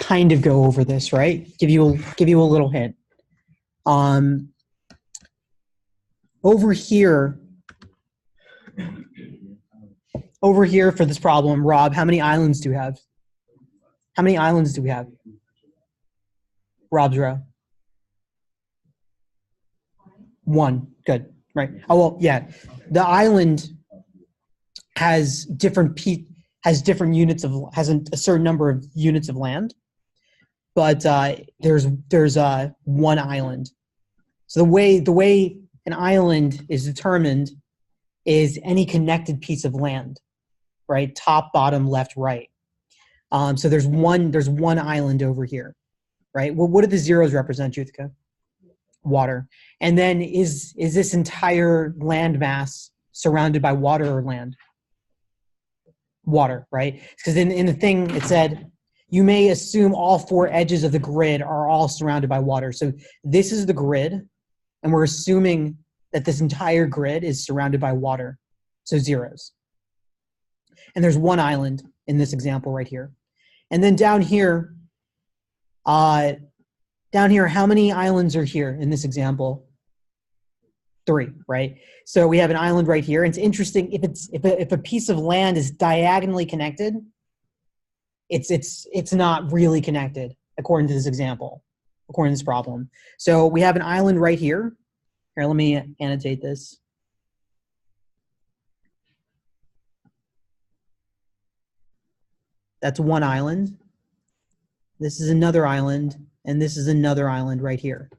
kind of go over this, right? Give you a little hint. Over here for this problem, Rob, how many islands do we have? How many islands do we have? Rob's row. 1. Good. Right. Oh well, yeah. The island has different has a certain number of units of land, but there's one island. So the way an island is determined is any connected piece of land, right? Top, bottom, left, right. So there's one island over here, right? Well, what do the zeros represent, Juthika? Water. And then is this entire land mass surrounded by water or land? Water, right? Because in the thing it said, you may assume all 4 edges of the grid are all surrounded by water. So this is the grid, and we're assuming that this entire grid is surrounded by water. So zeros. And there's one island in this example right here. And then down here, how many islands are here in this example? 3, right? So we have an island right here. And it's interesting, if a piece of land is diagonally connected, it's not really connected according to this example, according to this problem. So we have an island right here. Here, let me annotate this. That's one island. This is another island, and this is another island right here.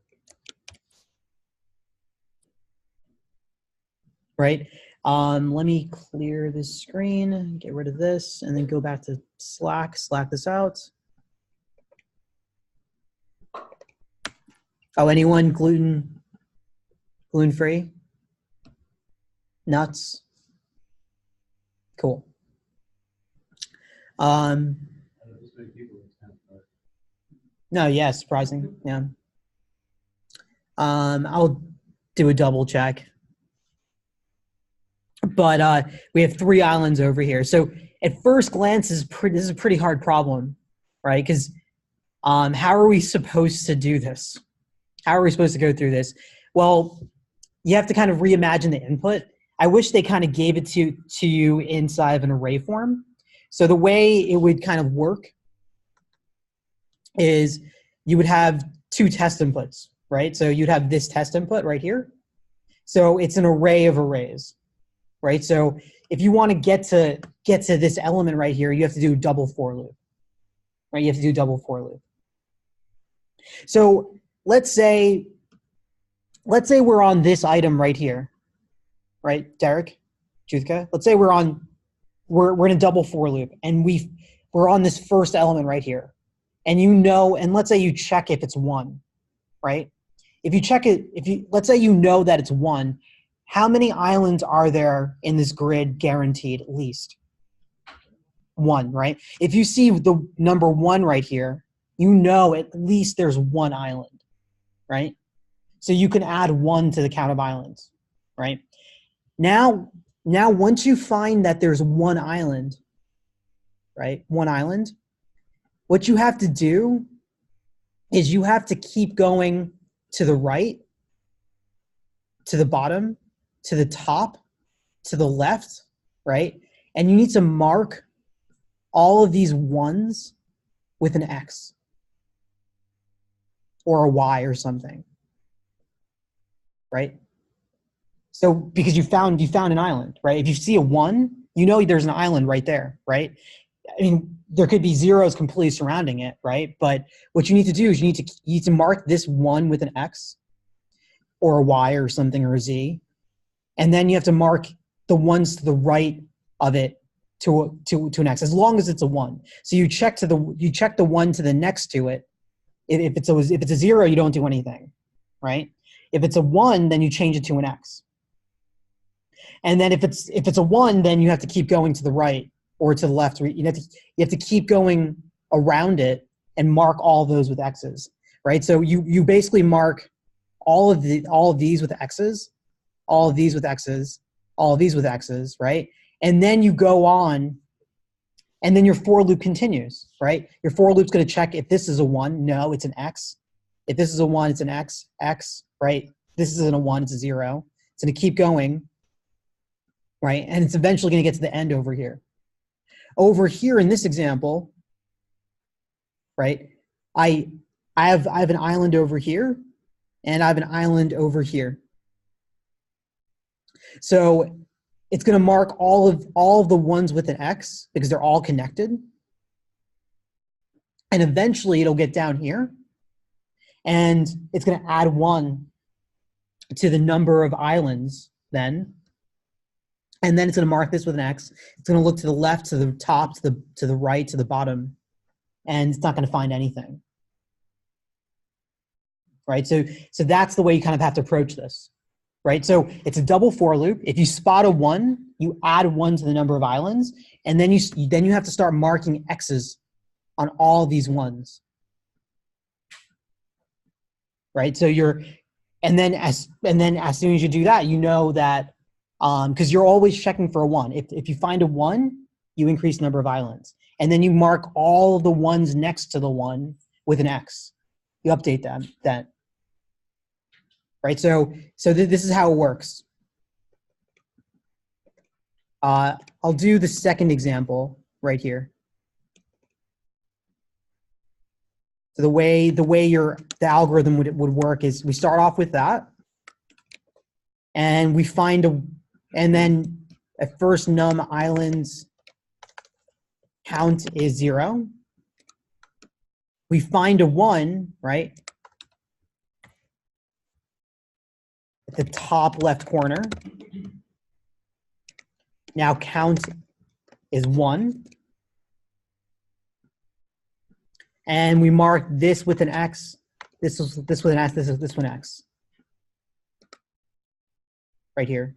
Right? Let me clear this screen, get rid of this, and then go back to Slack this out. Oh, anyone gluten-free? Nuts? Cool. No, yeah, surprising. Yeah. I'll do a double check. But we have 3 islands over here. So at first glance, this is a pretty hard problem, right? Because how are we supposed to do this? How are we supposed to go through this? Well, you have to kind of reimagine the input. I wish they kind of gave it to you inside of an array form. So the way it would kind of work is you would have 2 test inputs, right? So you'd have this test input right here. So it's an array of arrays, right? So if you want to get to this element right here, you have to do double for loop, right? You have to do double for loop. So let's say we're on this item right here, right, Derek, Juthika? Let's say we're in a double for loop, and we're on this first element right here. And let's say you check if it's 1, right? If you check it, let's say you know that it's 1, how many islands are there in this grid guaranteed at least? 1, right? If you see the number 1 right here, you know at least there's 1 island, right? So you can add 1 to the count of islands, right? Now once you find that there's 1 island, right? 1 island, what you have to do is you have to keep going to the right, to the bottom, to the top, to the left, right? And you need to mark all of these 1s with an X or a Y or something, right? So because you found an island, right? If you see a 1, you know there's an island right there, right? I mean, there could be zeros completely surrounding it, right? But what you need to do is you need to mark this 1 with an X or a Y or something or a Z. And then you have to mark the ones to the right of it to an X, as long as it's a 1. So you check the 1 to the next to it. If it's a 0, you don't do anything, right? If it's a 1, then you change it to an X. And then if it's a 1, then you have to keep going to the right or to the left. You have to keep going around it and mark all those with X's, right? So you basically mark all of these with X's, all of these with X's, all of these with X's, right? And then you go on And then your for loop continues, right? Your for loop's going to check if this is a 1, no, it's an X. If this is a 1, it's an X, X, right? This isn't a 1, it's a 0. It's going to keep going, right? And it's eventually going to get to the end over here. Over here in this example, right, I have an island over here, and I have an island over here. So it's going to mark all of the ones with an X because they're all connected. And eventually it'll get down here, and it's going to add 1 to the number of islands then. And then it's going to mark this with an X. It's going to look to the left, to the top, to the right, to the bottom, and it's not going to find anything. Right? So that's the way you kind of have to approach this. Right? So it's a double for loop. If you spot a 1, you add 1 to the number of islands, and then you have to start marking X's on all these ones. Right? So and then as soon as you do that, you know that because you're always checking for a 1. If you find a 1, you increase the number of islands, and then you mark all the ones next to the 1 with an X. You update that. Right, so this is how it works. I'll do the second example right here. So the way the algorithm would work is we start off with that, and we find and then at first num islands count is 0. We find a 1, right? At the top left corner. Now count is 1. And we mark this with an X. This with an S, this with an X. Right here.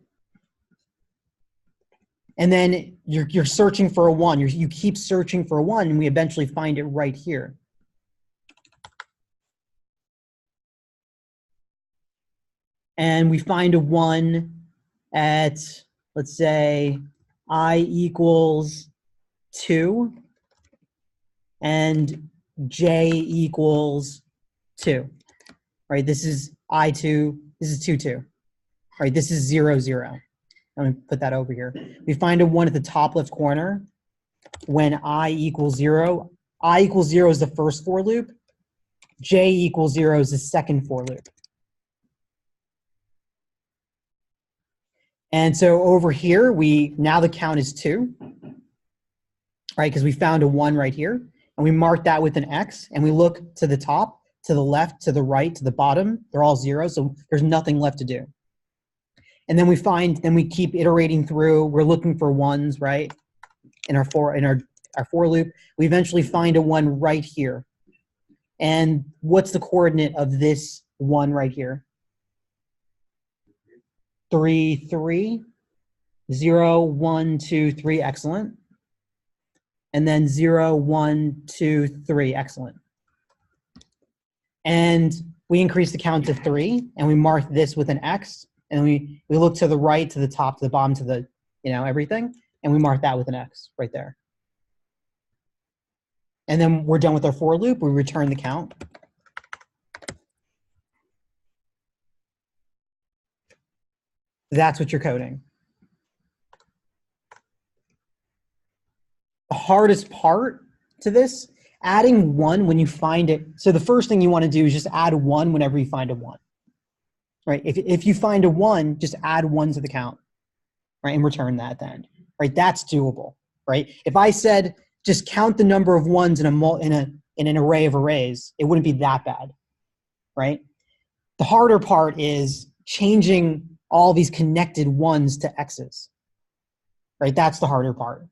And then you're searching for a 1. You keep searching for a 1, and we eventually find it right here. And we find a 1 at, let's say, I equals 2 and J equals 2. Right, this is I2, this is 2, 2. Right, this is 0, 0. Let me put that over here. We find a 1 at the top left corner when I equals 0. I equals 0 is the first for loop. J equals 0 is the second for loop. And so over here, now the count is 2, right? Because we found a 1 right here, and we mark that with an X, and we look to the top, to the left, to the right, to the bottom. They're all 0, so there's nothing left to do. And then we keep iterating through. We're looking for 1s, right? In our for loop, we eventually find a 1 right here. And what's the coordinate of this 1 right here? 3, 3, 0, 1, 2, 3, excellent. And then 0, 1, 2, 3, excellent. And we increase the count to 3, and we mark this with an X, and we look to the right, to the top, to the bottom, to the, everything, and we mark that with an X right there. And then we're done with our for loop. We return the count. That's what you're coding. The hardest part to this, adding 1 when you find it. So the first thing you want to do is just add 1 whenever you find a 1. Right? If you find a 1, just add 1 to the count, right, and return that at the end. Right? That's doable. Right? If I said just count the number of 1s in an array of arrays, it wouldn't be that bad. Right? The harder part is changing all these connected 1s to X's. Right? That's the harder part.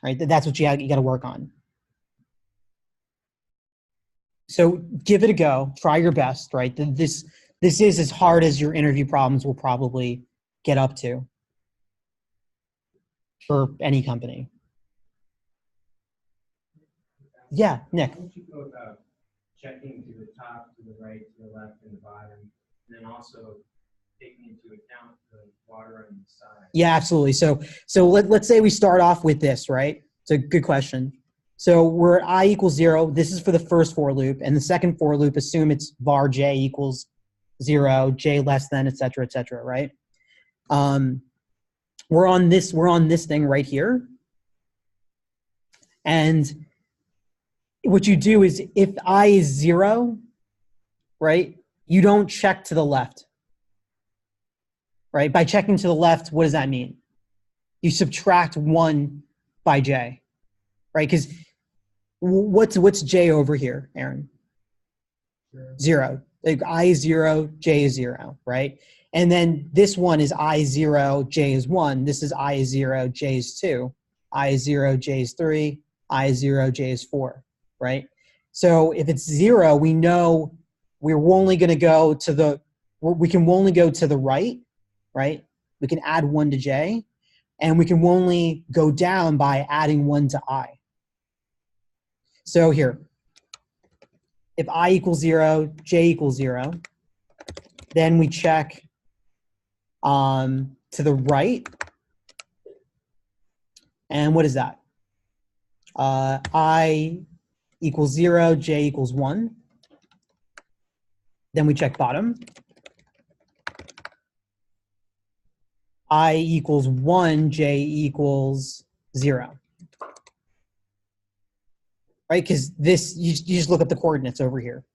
Right? That's what you got to work on. So give it a go. Try your best. Right? This is as hard as your interview problems will probably get up to for any company. Yeah, Nick. How would you go about checking to the top, to the right, to the left, and the bottom, and then also taking into account the water on the side? Yeah, absolutely. So let's say we start off with this, right? It's a good question. So we're at I equals 0. This is for the first for loop. And the second for loop, assume it's var j equals 0, j less than, et cetera, right? We're on this thing right here. And what you do is if I is 0, right, you don't check to the left. Right? By checking to the left, what does that mean? You subtract 1 by j. Right? Because what's j over here, Aaron? 0. Like I is 0, j is 0, right? And then this one is I 0, j is 1. This is I is 0, j is 2. I is 0, j is 3. I is 0, j is 4, right? So if it's 0, we know we're only going to go to the, we can only go to the right, right? We can add 1 to j, and we can only go down by adding 1 to I. So here, if I equals 0, j equals 0, then we check to the right. And what is that? I equals 0, j equals 1. Then we check bottom. I equals 1, j equals 0. Right? Because this, you just look up the coordinates over here.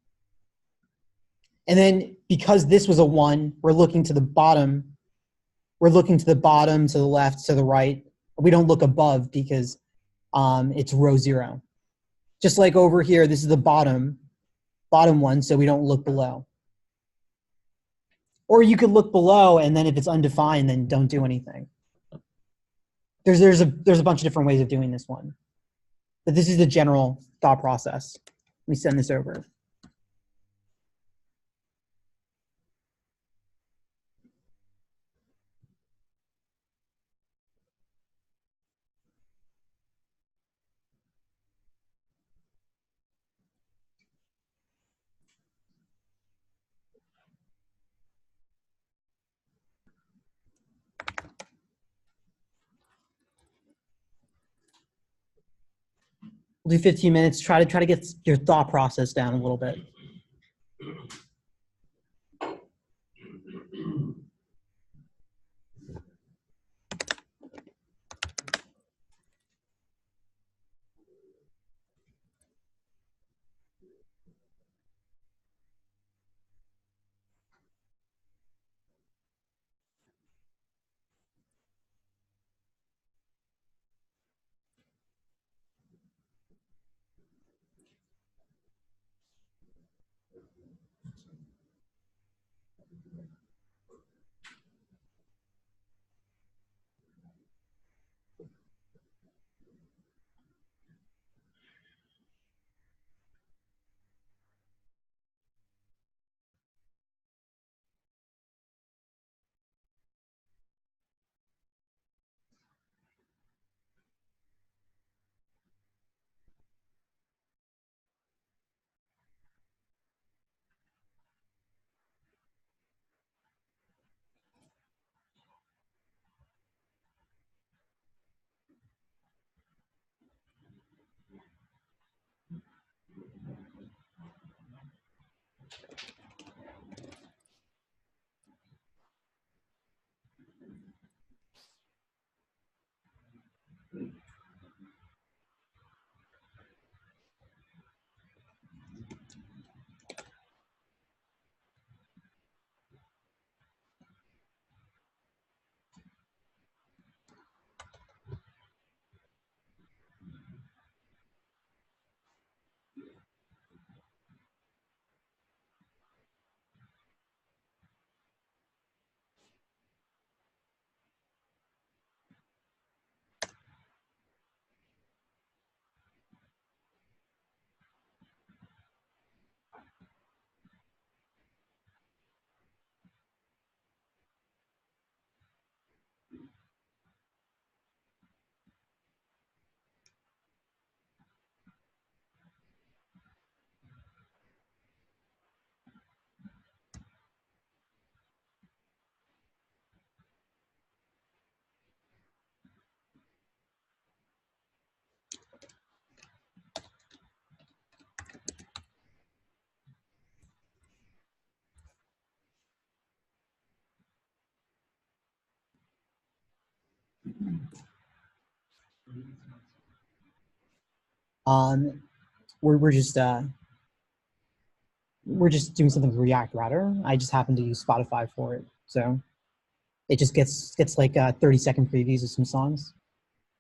And then because this was a 1, we're looking to the bottom. We're looking to the bottom, to the left, to the right. We don't look above because it's row 0. Just like over here, this is the bottom one, so we don't look below. Or you could look below, and then if it's undefined, then don't do anything. There's a bunch of different ways of doing this one. But this is the general thought process. Let me send this over. We'll do 15 minutes. Try to get your thought process down a little bit. Um, we're just doing something with React Router. I just happen to use Spotify for it, so it just gets like 30-second previews of some songs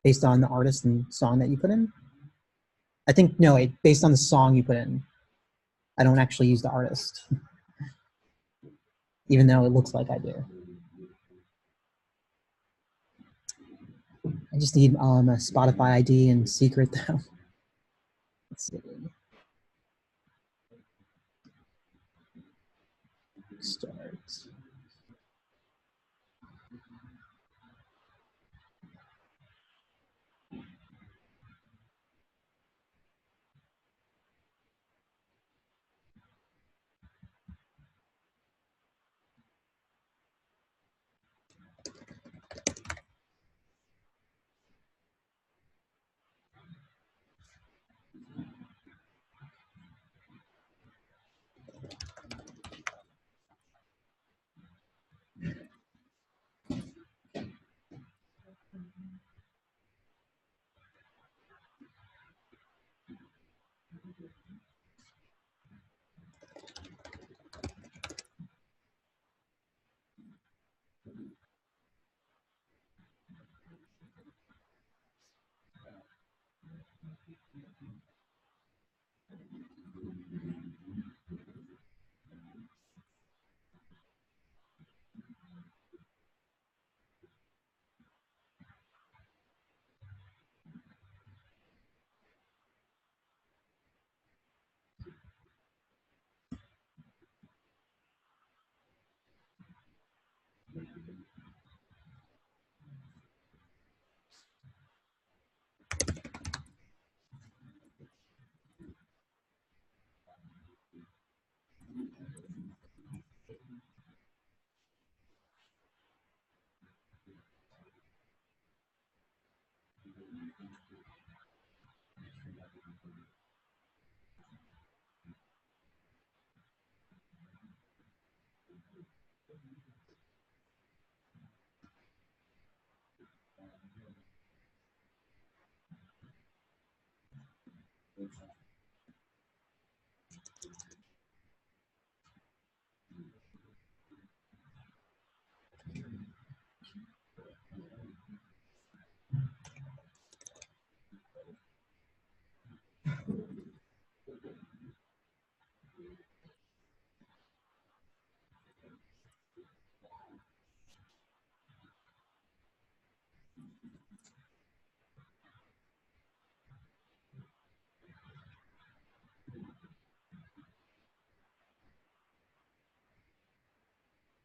based on the artist and song that you put in. I think no, based on the song you put in. I don't actually use the artist, even though it looks like I do. I just need a Spotify ID and secret though. Let's see. Start.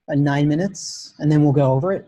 A 9 minutes, and then we'll go over it.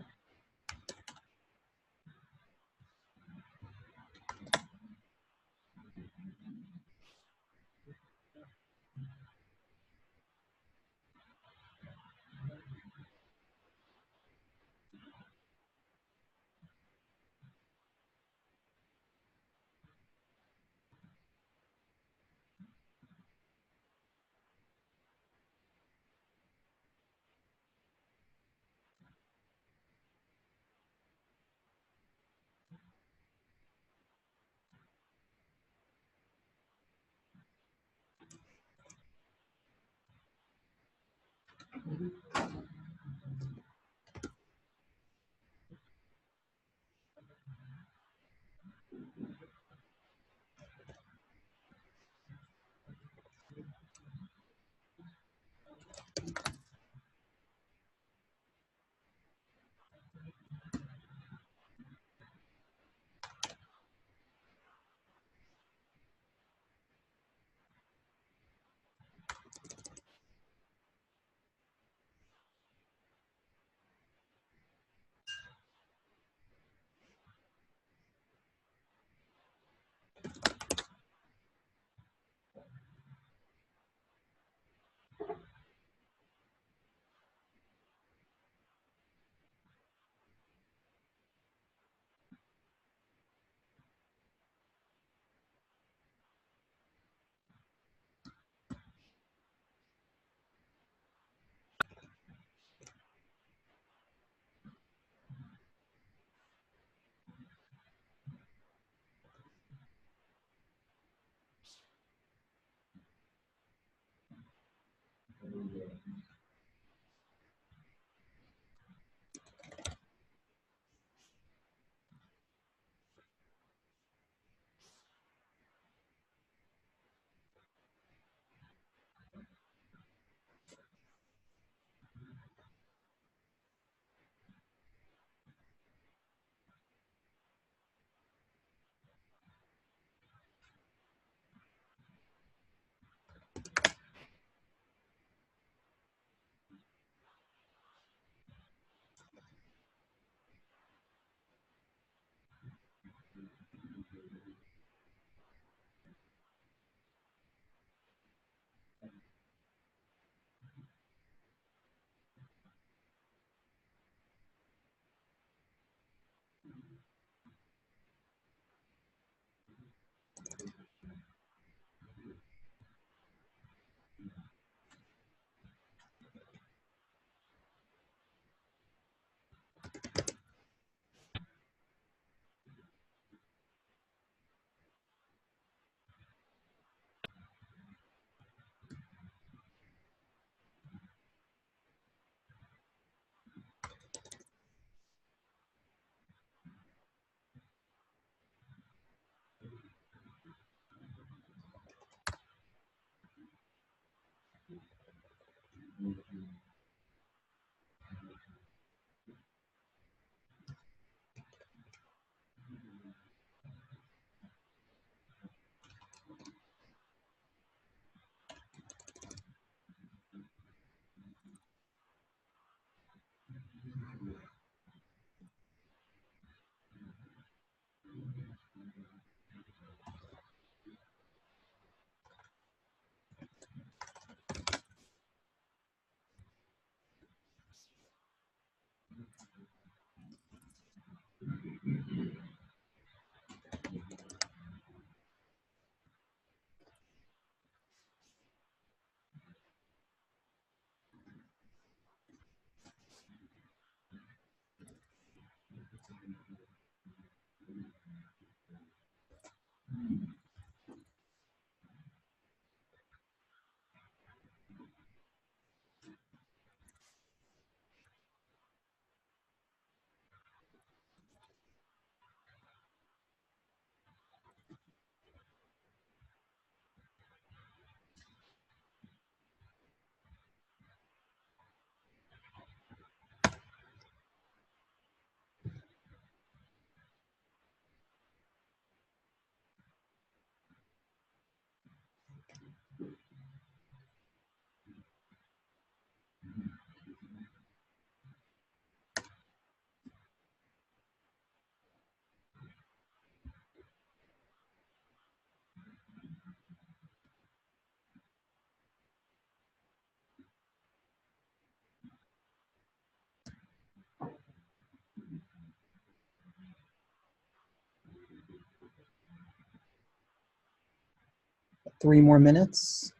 3 more minutes.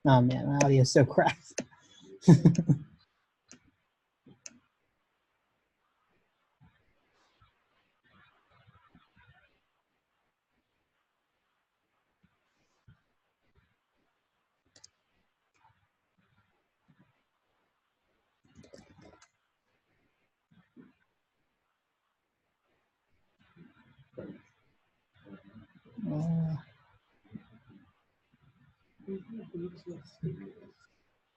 Oh man, my audio is so cracked.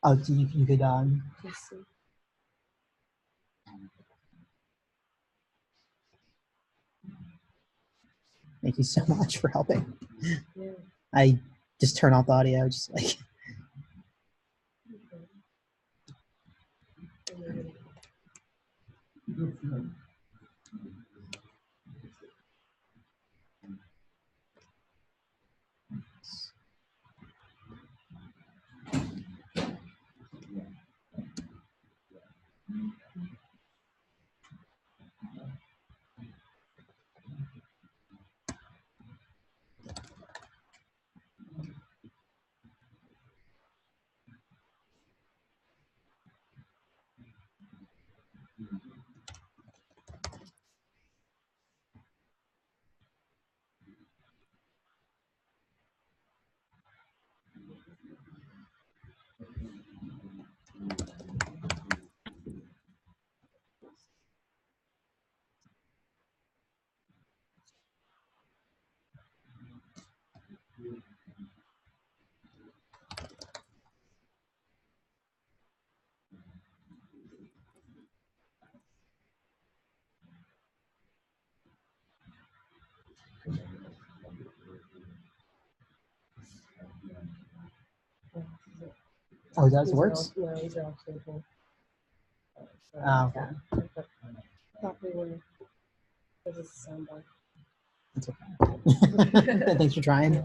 Oh, you could thank you so much for helping. I just turn off the audio, just like. Oh, that works? No, these are all stable. Oh, okay. Thought we were. This is a soundbar. That's okay. Thanks for trying.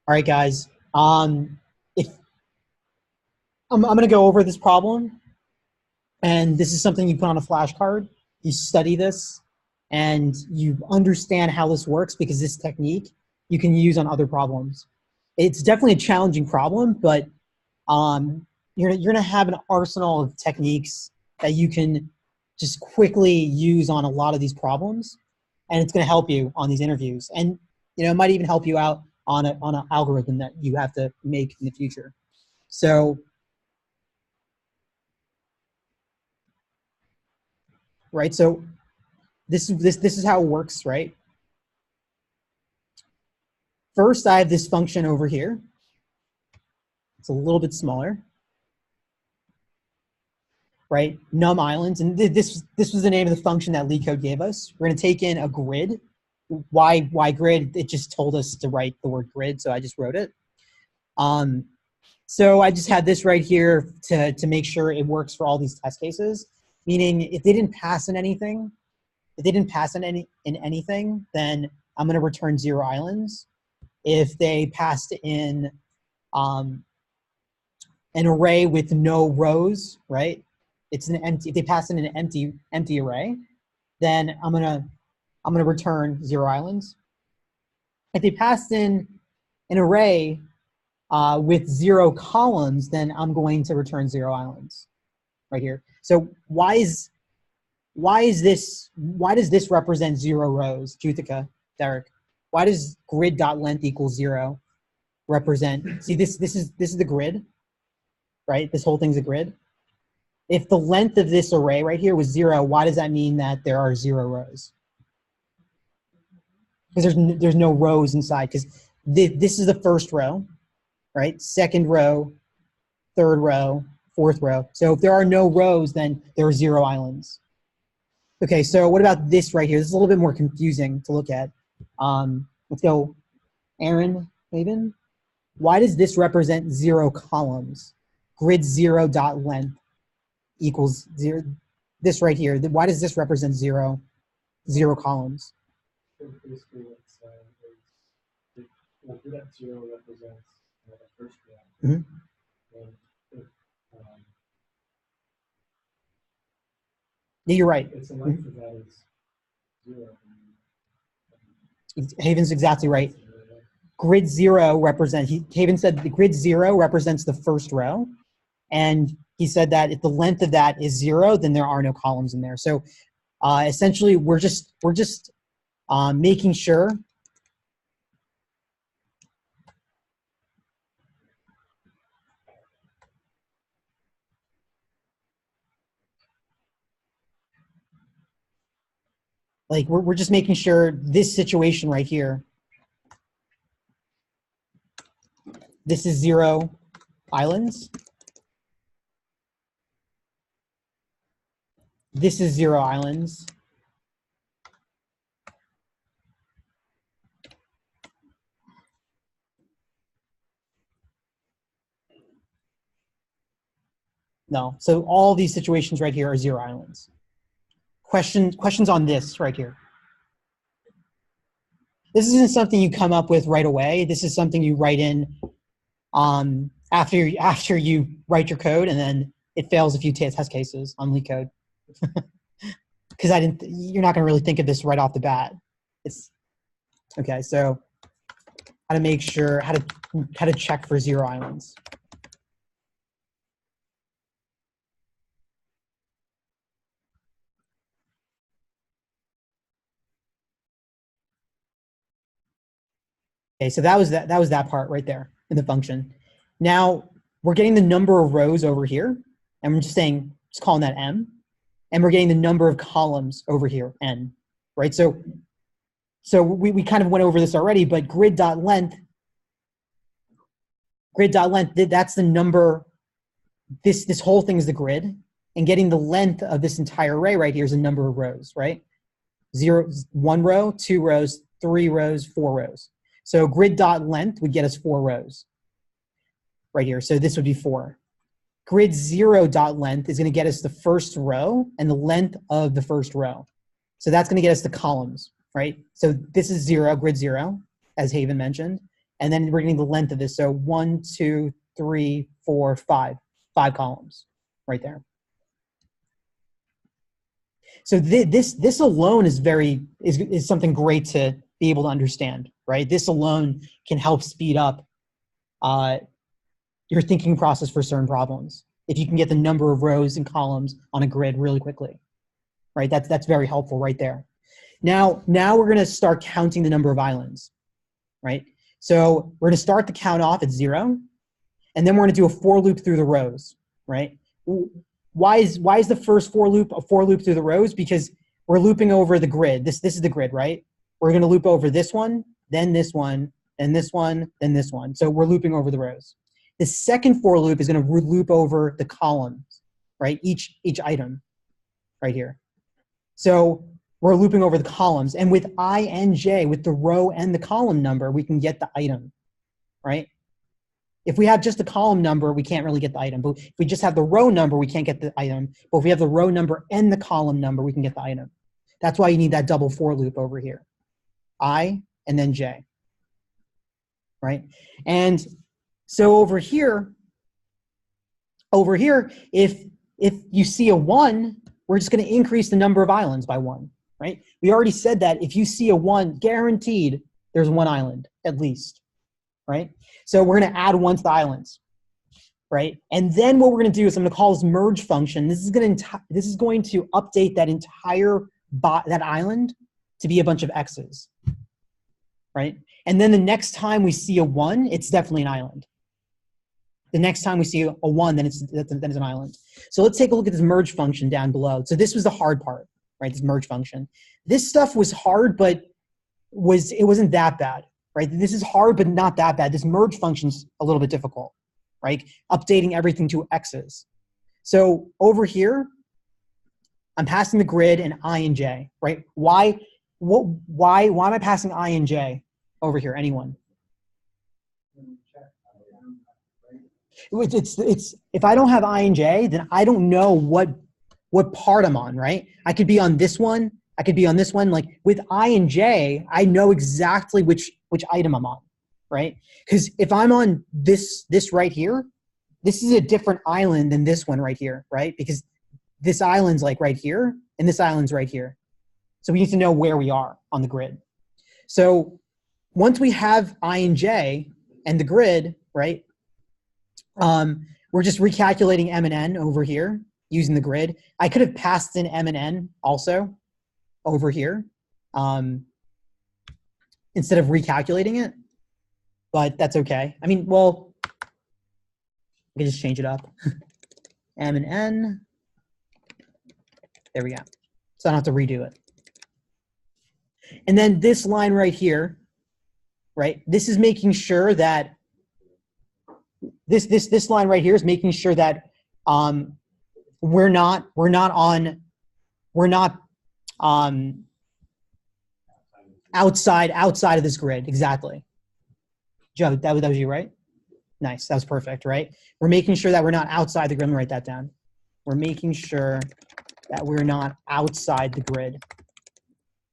All right, guys. If I'm going to go over this problem, and this is something you put on a flashcard. You study this, and you understand how this works because this technique you can use on other problems. It's definitely a challenging problem, but you're going to have an arsenal of techniques that you can just quickly use on a lot of these problems, and it's going to help you on these interviews. And it might even help you out on an algorithm that you have to make in the future. So, right. So this is how it works, right? First, I have this function over here. It's a little bit smaller, right? Num islands, and this was the name of the function that LeetCode gave us. We're going to take in a grid. Why grid? It just told us to write the word grid, so I just wrote it. So I just had this right here to make sure it works for all these test cases. Meaning, if they didn't pass in anything, then I'm going to return 0 islands. If they passed in an array with no rows, right? It's an empty. If they pass in an empty array, then I'm gonna return 0 islands. If they passed in an array with 0 columns, then I'm going to return 0 islands, right here. So why does this represent 0 rows, Juthika, Derek? Why does grid.length equals 0 represent? See, this is the grid, right? This whole thing's a grid. If the length of this array right here was 0, why does that mean that there are 0 rows? Because there's no rows inside. Because this is the first row, right? Second row, third row, fourth row. So if there are no rows, then there are 0 islands. Okay, so what about this right here? This is a little bit more confusing to look at. Let's go, Aaron Laban. Why does this represent 0 columns? Grid 0.length equals 0. This right here. Why does this represent 0 columns? Basically, that 0 represents the first row. Mm-hmm. And if, Yeah, you're right. It's the length of that is 0. Haven's exactly right. Grid 0 represents, Haven said the grid 0 represents the first row. And he said that if the length of that is 0, then there are no columns in there. So essentially, we're just making sure like we're just making sure this situation right here, this is 0 islands. This is 0 islands. No, so all these situations right here are 0 islands. Questions on this right here. This isn't something you come up with right away. This is something you write in after you write your code, and then it fails a few test cases on LeetCode. Because you're not going to really think of this right off the bat. It's okay. So how to make sure how to check for 0 islands. Okay, so that was that part right there in the function. Now we're getting the number of rows over here, and we're just calling that m, and we're getting the number of columns over here, n, right? So we kind of went over this already, but grid.length, that's the number, this whole thing is the grid, and getting the length of this entire array right here is the number of rows, right? 1 row, 2 rows, 3 rows, 4 rows. So grid.length would get us 4 rows right here. So this would be 4. Grid 0.length is going to get us the first row and the length of the first row. So that's going to get us the columns, right? So this is 0, grid 0, as Haven mentioned. And then we're getting the length of this. So 1, 2, 3, 4, 5. 5 columns right there. So this alone is something great to be able to understand, right? This alone can help speed up your thinking process for certain problems. If you can get the number of rows and columns on a grid really quickly, right? That's very helpful right there. Now we're going to start counting the number of islands, right? So we're going to start the count off at 0, and then we're going to do a for loop through the rows, right? Why is the first for loop a for loop through the rows? Because we're looping over the grid. This is the grid, right? We're going to loop over this one, then this one, then this one, then this one. So we're looping over the rows. The second for loop is going to loop over the columns, right? Each item right here. So we're looping over the columns. And with I and j, with the row and the column number, we can get the item, right? If we have just the column number, we can't really get the item. But if we just have the row number, we can't get the item. But if we have the row number and the column number, we can get the item. That's why you need that double for loop over here. I and then j, right? And so over here, if you see a 1, we're just going to increase the number of islands by 1, right? We already said that if you see a 1, guaranteed there's 1 island at least, right? So we're going to add 1 to the islands, right? And then what we're going to do is I'm going to call this merge function. This is going to update that entire that island to be a bunch of x's, right? And then the next time we see a 1, it's definitely an island. The next time we see a 1, then it's an island. So let's take a look at this merge function down below. So this was the hard part, right? This merge function. This stuff was hard, but it wasn't that bad, right? This is hard, but not that bad. This merge function's a little bit difficult, right? Updating everything to x's. So over here, I'm passing the grid and I and j, right? Why am I passing I and j over here? Anyone? It's if I don't have I and j, then I don't know what part I'm on, right? I could be on this one. I could be on this one. Like with I and j, I know exactly which item I'm on, right? Because if I'm on this right here, this is a different island than this one right here, right? Because this island's like right here, and this island's right here. So we need to know where we are on the grid. So once we have I and j and the grid, right? We're just recalculating m and n over here using the grid. I could have passed in m and n also over here instead of recalculating it, but that's okay. I mean, well, I can just change it up. M and n. There we go. So I don't have to redo it. And then this line right here, right? This is making sure that this line right here is making sure that we're not outside of this grid. Exactly. Joe, that was you, right? Nice. That was perfect, right? We're making sure that we're not outside the grid. Let me write that down. We're making sure that we're not outside the grid,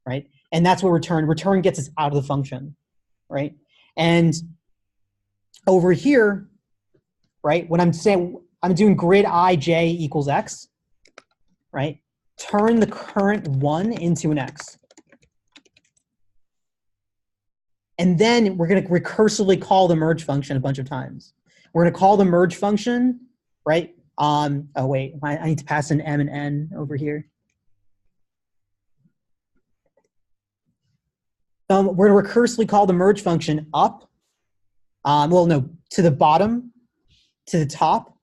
right? And that's what return gets us out of the function, right? And over here, right, when I'm saying I'm doing grid ij equals x, right? Turn the current 1 into an x. And then we're going to recursively call the merge function a bunch of times. We're going to call the merge function, right? Oh, wait, I need to pass in m and n over here. We're going to recursively call the merge function up. Well, no, to the bottom, to the top,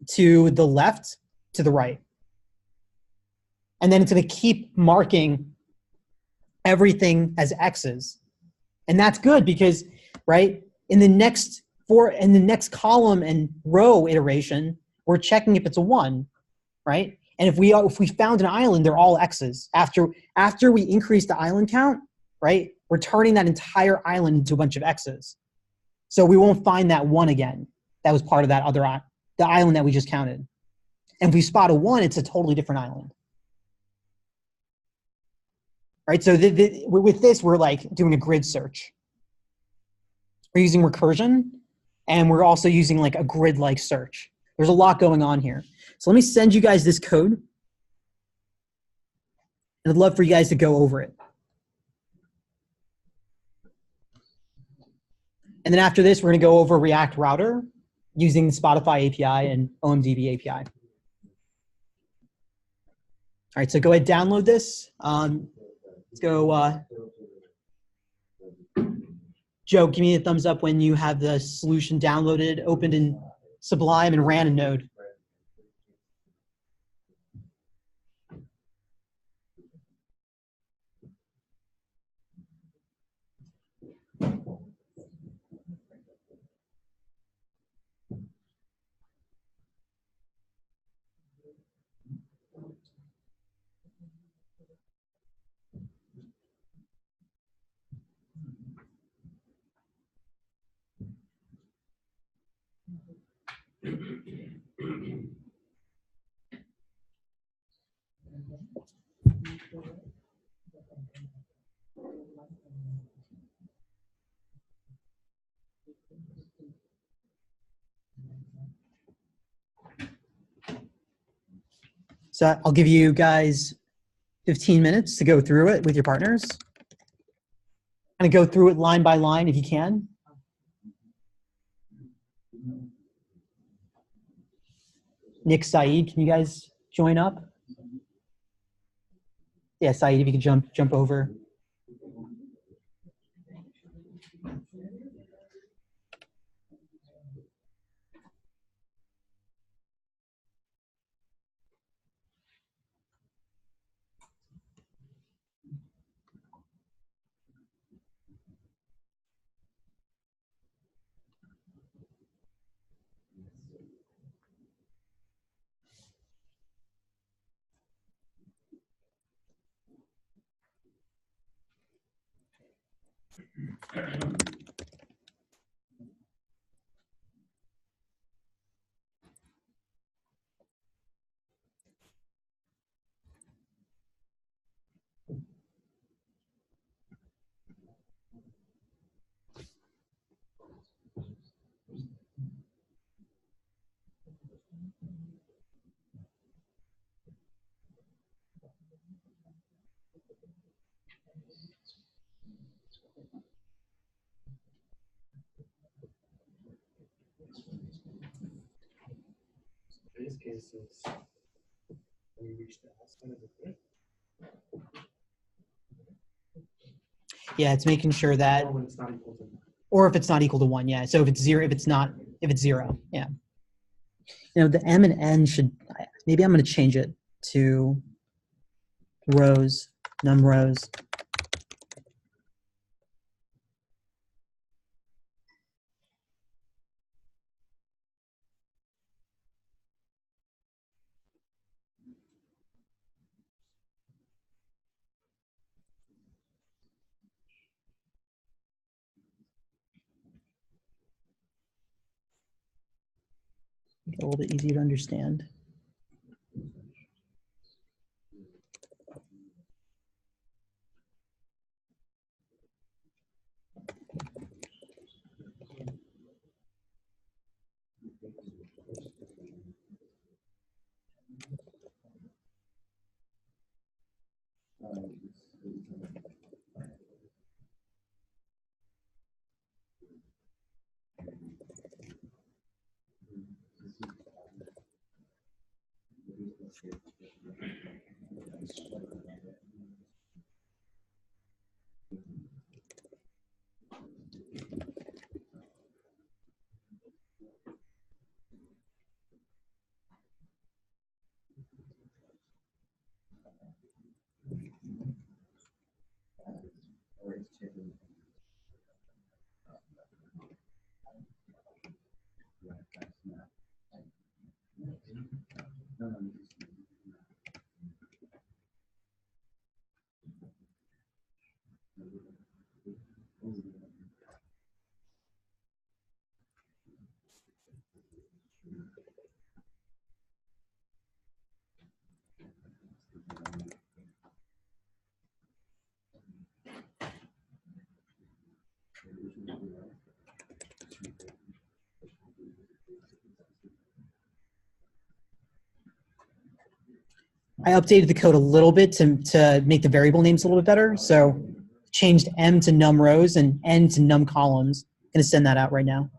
to the left, to the right. And then it's going to keep marking everything as X's. And that's good because, right, in the next column and row iteration, we're checking if it's a 1, right? And if we found an island, they're all X's. After we increase the island count, right, we're turning that entire island into a bunch of X's. So we won't find that 1 again. That was part of that the island that we just counted. And if we spot a 1, it's a totally different island. Right, so with this, we're like doing a grid search. We're using recursion, and we're also using like a grid-like search. There's a lot going on here. So let me send you guys this code. And I'd love for you guys to go over it. And then after this, we're going to go over React Router using the Spotify API and OMDB API. All right, so go ahead, download this. Let's go. Joe, give me a thumbs up when you have the solution downloaded, opened in Sublime, and ran in Node. So I'll give you guys 15 minutes to go through it with your partners. And go through it line by line if you can. Nick, Saeed, can you guys join up? Yeah, Saeed, if you could jump over. This case is when you reach the outside of the grid. Yeah, it's making sure that, Or when it's not equal to 1. or if it's not equal to 1, yeah. So if it's 0, if it's 0, yeah. You know, the M and N should, maybe I'm going to change it to rows, num rows. A little bit easier to understand. I updated the code a little bit to make the variable names a little bit better. So changed M to num rows and N to num columns. I'm going to send that out right now.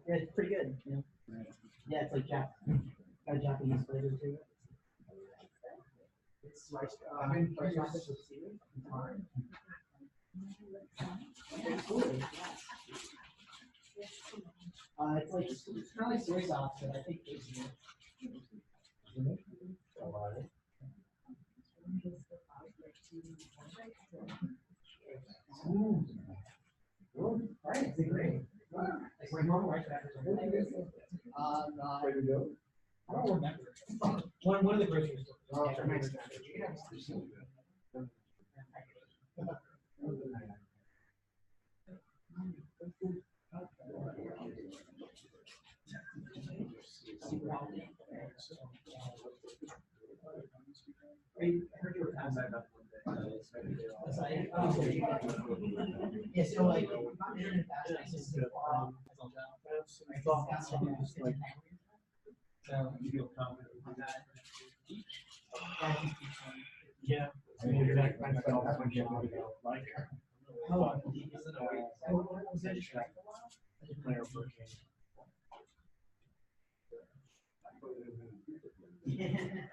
Yeah, it's pretty good. Yeah, it's like got a Japanese flavor to it. It's rice. Rice with seaweed. It's like it's kind of like soy sauce, but I think it's right. It's great. Like normal rice wrappers. I don't remember. One of the grocery stores. I heard you were passing that. Yeah, so like, so you feel confident on that. Yeah.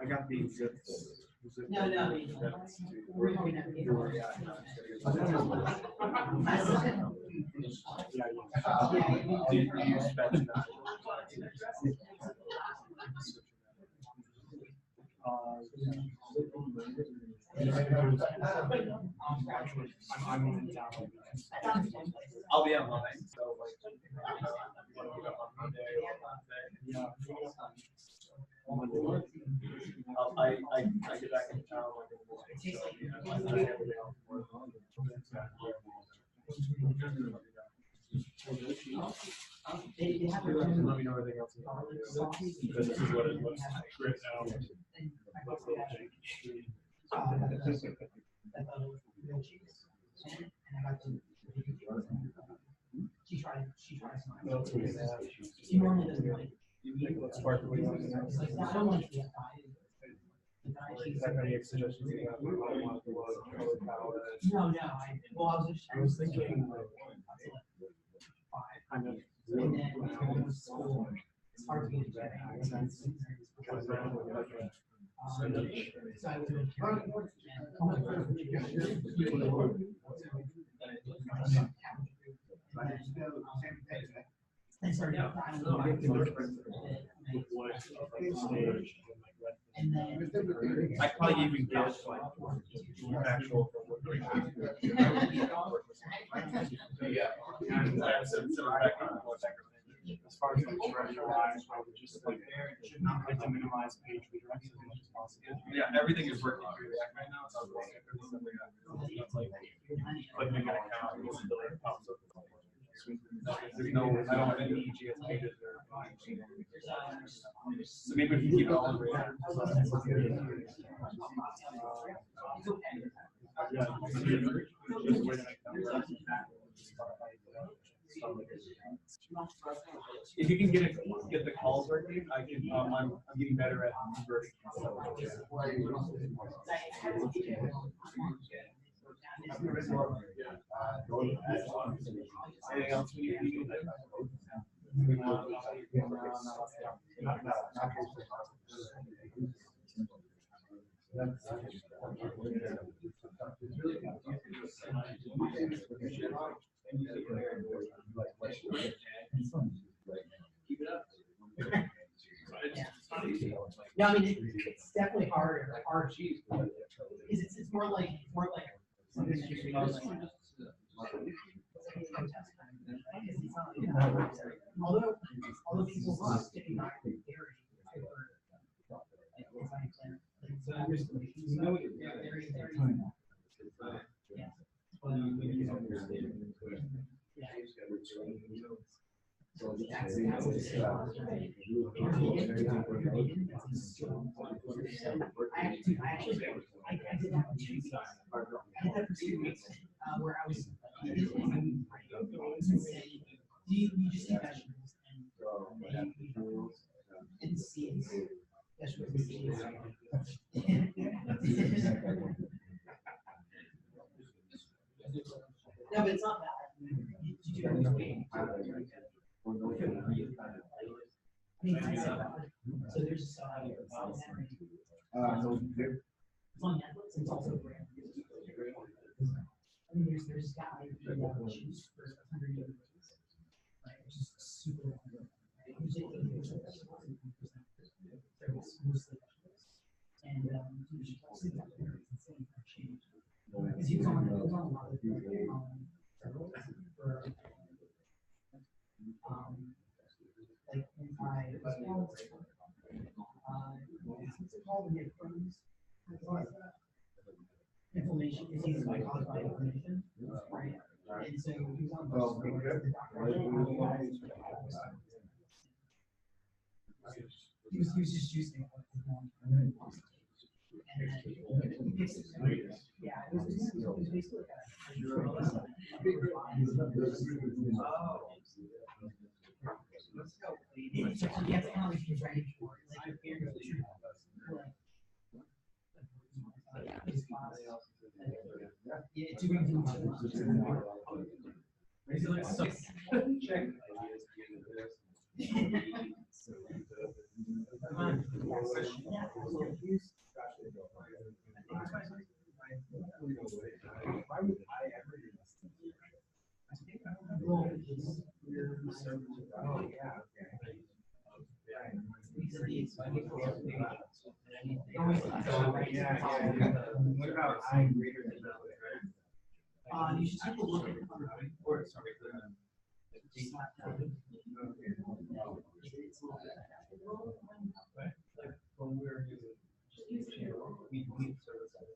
I got these. No. I'll be online, so like, I get back in town let me know everything else. Because this is what it looks like right now. She tries. She normally doesn't like. Let's spark the way you want to know. I don't like the Is that any suggestions you have? No, I was thinking kind of. and then when I went to school, it's hard to get accents. So I would and started and then I probably even guess like actual. Yeah. As far as like structure wise, I would just like like to minimize page redirects as much as possible. Yeah, everything is working through the right now. So it's like clicking an account, it pops up. There's no, I don't have any EGS pages or. So maybe if you keep it all in there. If you can get the calls working, I can. I'm getting better at converting. Anything else we need? No, I mean it's definitely hard because it's more like something that you're although people love getting back to theory, You know what you're doing. Where I was you just see vegetables and seeds. Vegetables and seeds. No, but it's not bad. So there's it's on Netflix. It's also brand new. I mean, there's a guy who shoots for 100 years, right? Which is super long. And you should see that there. It's insane for change. Because he was on a lot of like what's it called when you have Crohn's? Inflammation is easily caused by inflammation, right? And so he was on the doctor. He was just juicing. Yeah, it was basically it's kind of like you're trying for like your parents yeah, doing check. What about I greater than that? You should take a look at Or sorry, when we're using services.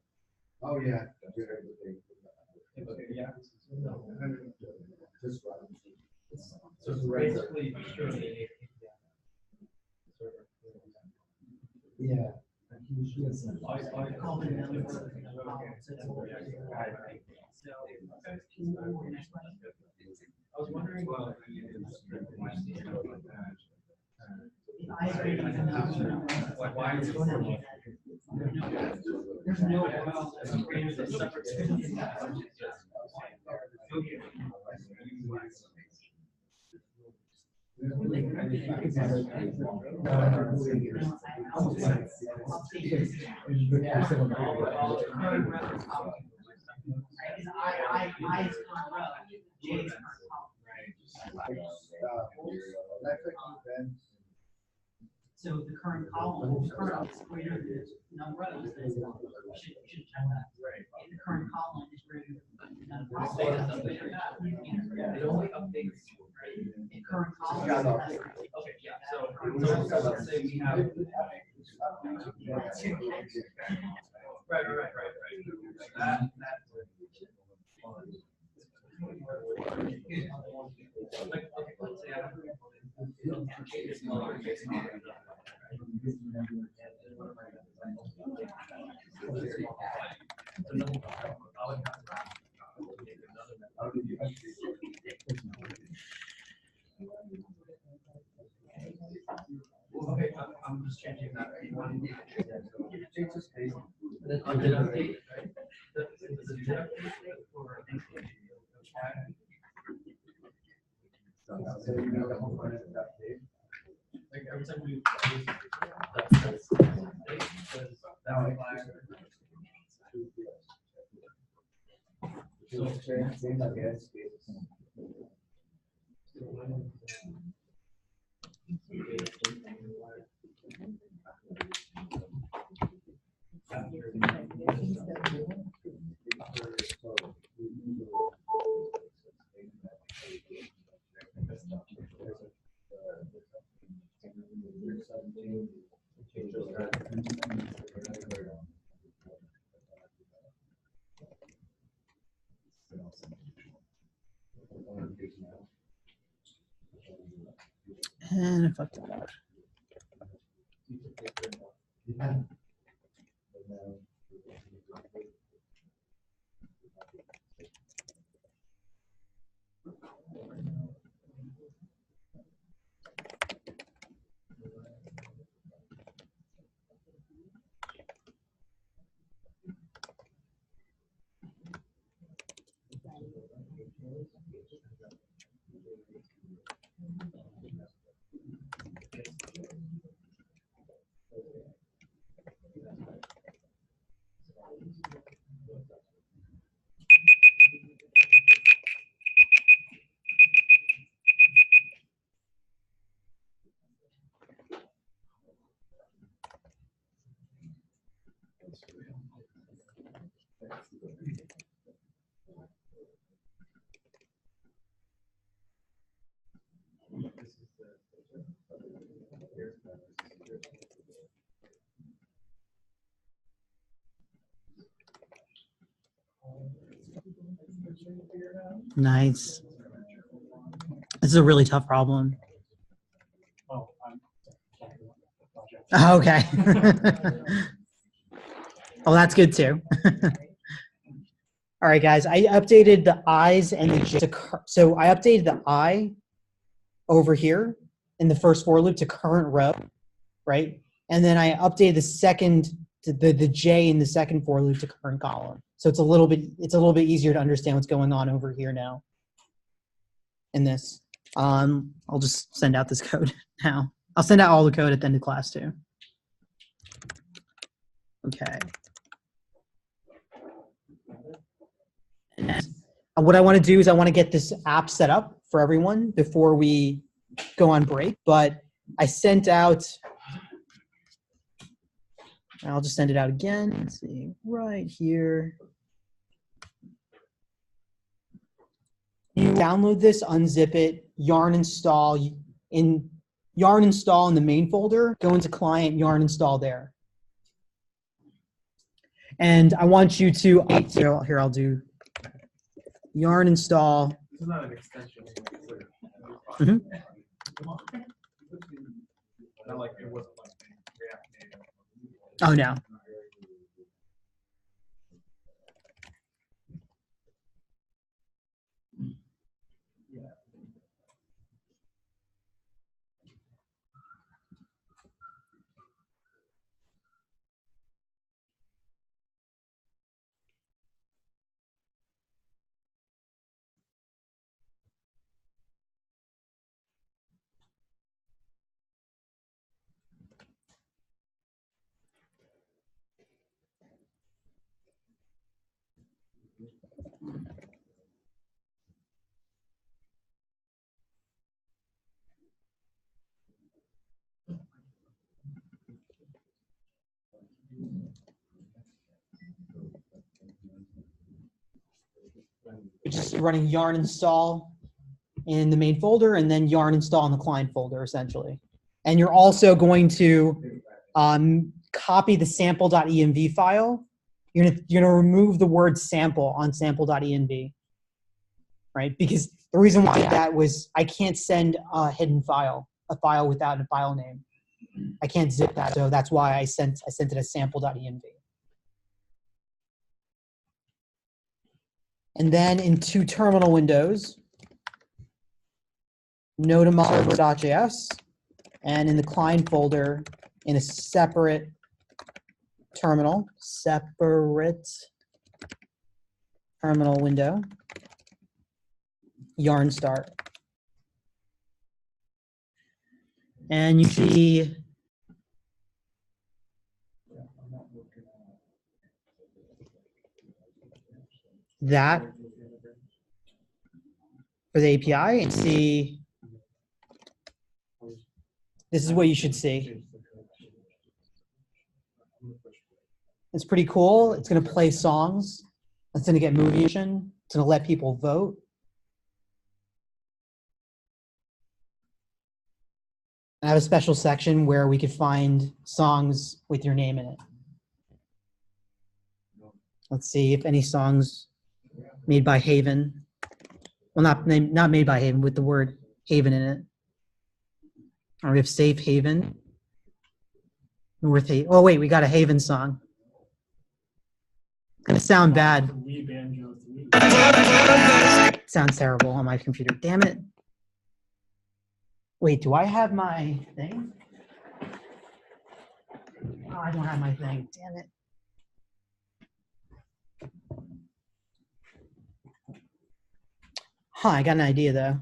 Oh, yeah. Yeah. Just So basically, be sure that yeah. I was wondering. Why is it? There's no well, there's a separate. So the current column is greater than number of rows. You should check that. Right. The current column is greater than number of It only updates. The current column. Okay, yeah, so let's say we have. Right. That. Like, okay, let's say I have. Okay, I'm just changing that. Then under update, right? The So you know the whole point of that page? like every time we Same like S. And I fucked that up. Nice. This is a really tough problem. Oh, Okay. Well, that's good too. All right, guys. I updated the I's and the J. So I updated the I over here in the first for loop to current row, right? And then I updated the second to the J in the second for loop to current column. So it's a little bit easier to understand what's going on over here now. In this, I'll just send out this code now. I'll send out all the code at the end of class too. Okay. And what I want to do is I want to get this app set up for everyone before we go on break. But I sent out. I'll just send it out again. Let's see, right here. You download this, unzip it, yarn install in the main folder, go into client, yarn install there. And I want you to, here I'll do yarn install. It's not an extension. Mhm. Not like it wasn't like React Native. Oh, no. Just running yarn install in the main folder and then yarn install in the client folder, essentially. And you're also going to copy the sample.env file. You're gonna remove the word sample on sample.env, right? Because the reason why that was I can't send a hidden file, a file without a file name. I can't zip that, so that's why I sent it as sample.env. And then in two terminal windows, node.js, and in the client folder, in a separate terminal window, yarn start. And you see that for the API and see, this is what you should see. It's pretty cool. It's going to play songs. It's going to get movie vision. It's going to let people vote. I have a special section where we could find songs with your name in it. Let's see if any songs made by Haven. Well, not made by Haven, with the word Haven in it. Or we have Safe Haven. North Haven. Oh wait, we got a Haven song. It's gonna sound bad. Wee banjo 3. It sounds terrible on my computer. Damn it. Wait, do I have my thing? Oh, I don't have my thing. Damn it. Huh, I got an idea though.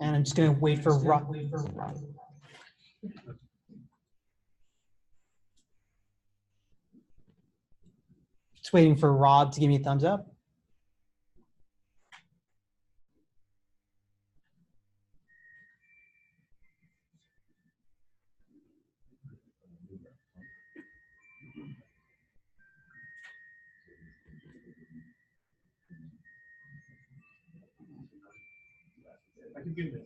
And I'm just gonna wait for Rob. Just waiting for Rob to give me a thumbs up. I can do this.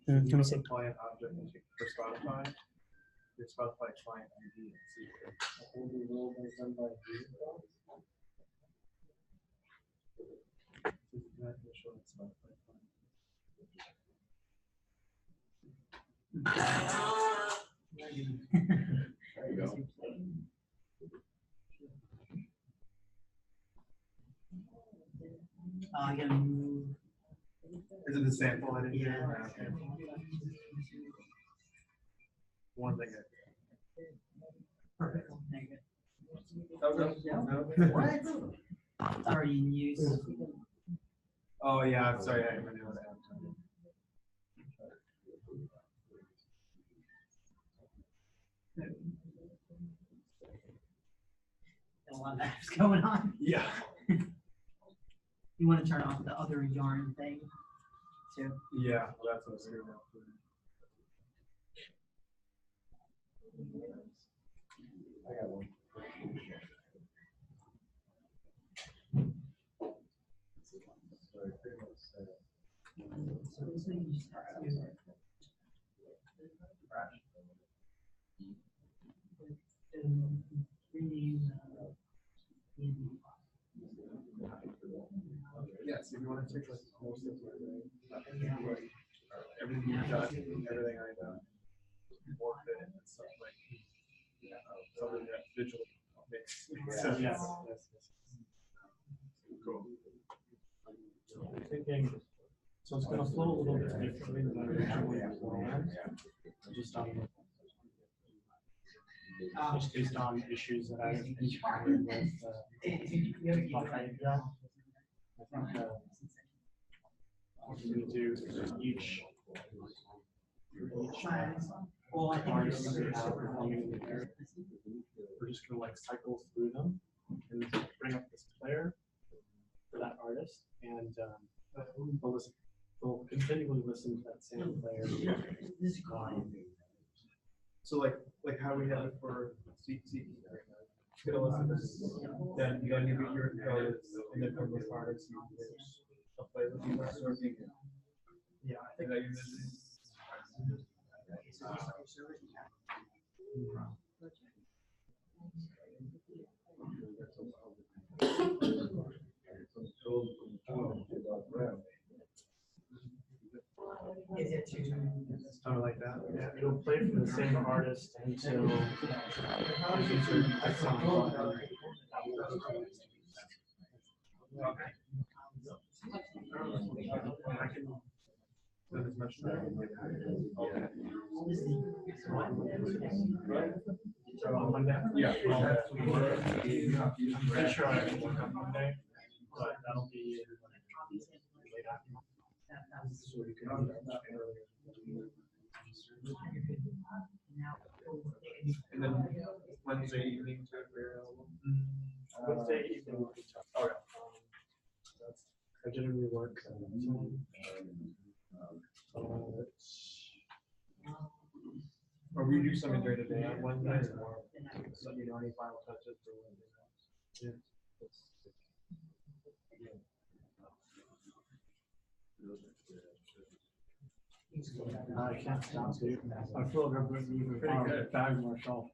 Let me You see. put client object for Spotify. Your Spotify client ID. There you go. I gotta move. Is it the sample I didn't do? Yeah. One thing. Perfect. What? It's already in use. Oh yeah, I'm sorry, I didn't know that. A lot of apps going on. Yeah. You want to turn off the other yarn thing too. Yeah, well, that's what I was doing. I got one. Yes, if you want to take like most of it, everything you've done, everything I done, more fit and stuff like, some of that digital mix. So, yes. Cool. I'm thinking, so it's gonna flow a little bit differently than I originally planned, just based on issues that I've encountered with, buffering. I think, what we're gonna do is each artist that we have performing in the air, we're just gonna like cycle through them and bring up this player for that artist, and they'll continually listen to that same player. So like how we have it for C. Gonna listen to this, then you meet your artists, and then come with artists, and they'll play with you guys, or something. Yeah, I think that Kind of like that. Yeah, it'll play from the same artist until there's a certain X amount of on Monday. Yeah. I'm pretty sure I can work on Monday, but that'll be late afternoon. So we can do that earlier. And then Wednesday evening to available. Wednesday evening would be tough. Oh, yeah. I generally work. Or we do something during the day on Wednesday, or so you know any final touches for Wednesday nights. Yeah. I can't stop to. I feel like I'm even Pretty good. bag myself.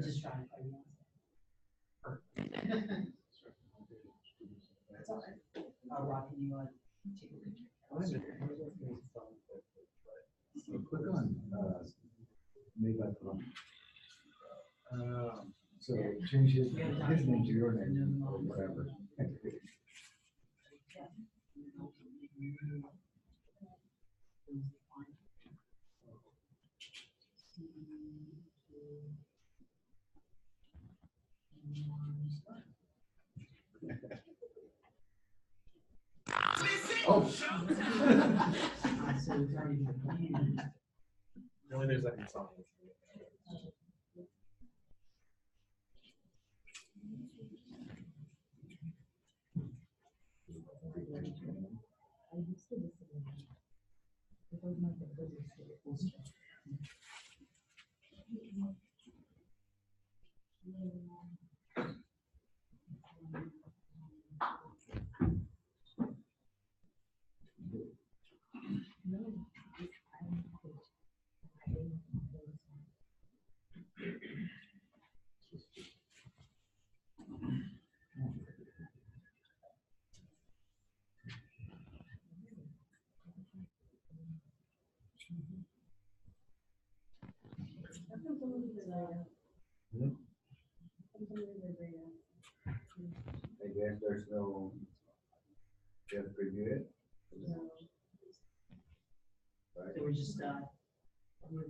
Just trying to find That's all right. Rocky, you want to take a picture? Click on, maybe so change his name to your name or whatever. Oh. Really, there's like a song. I guess there's no, just preview it. Right. So we're just,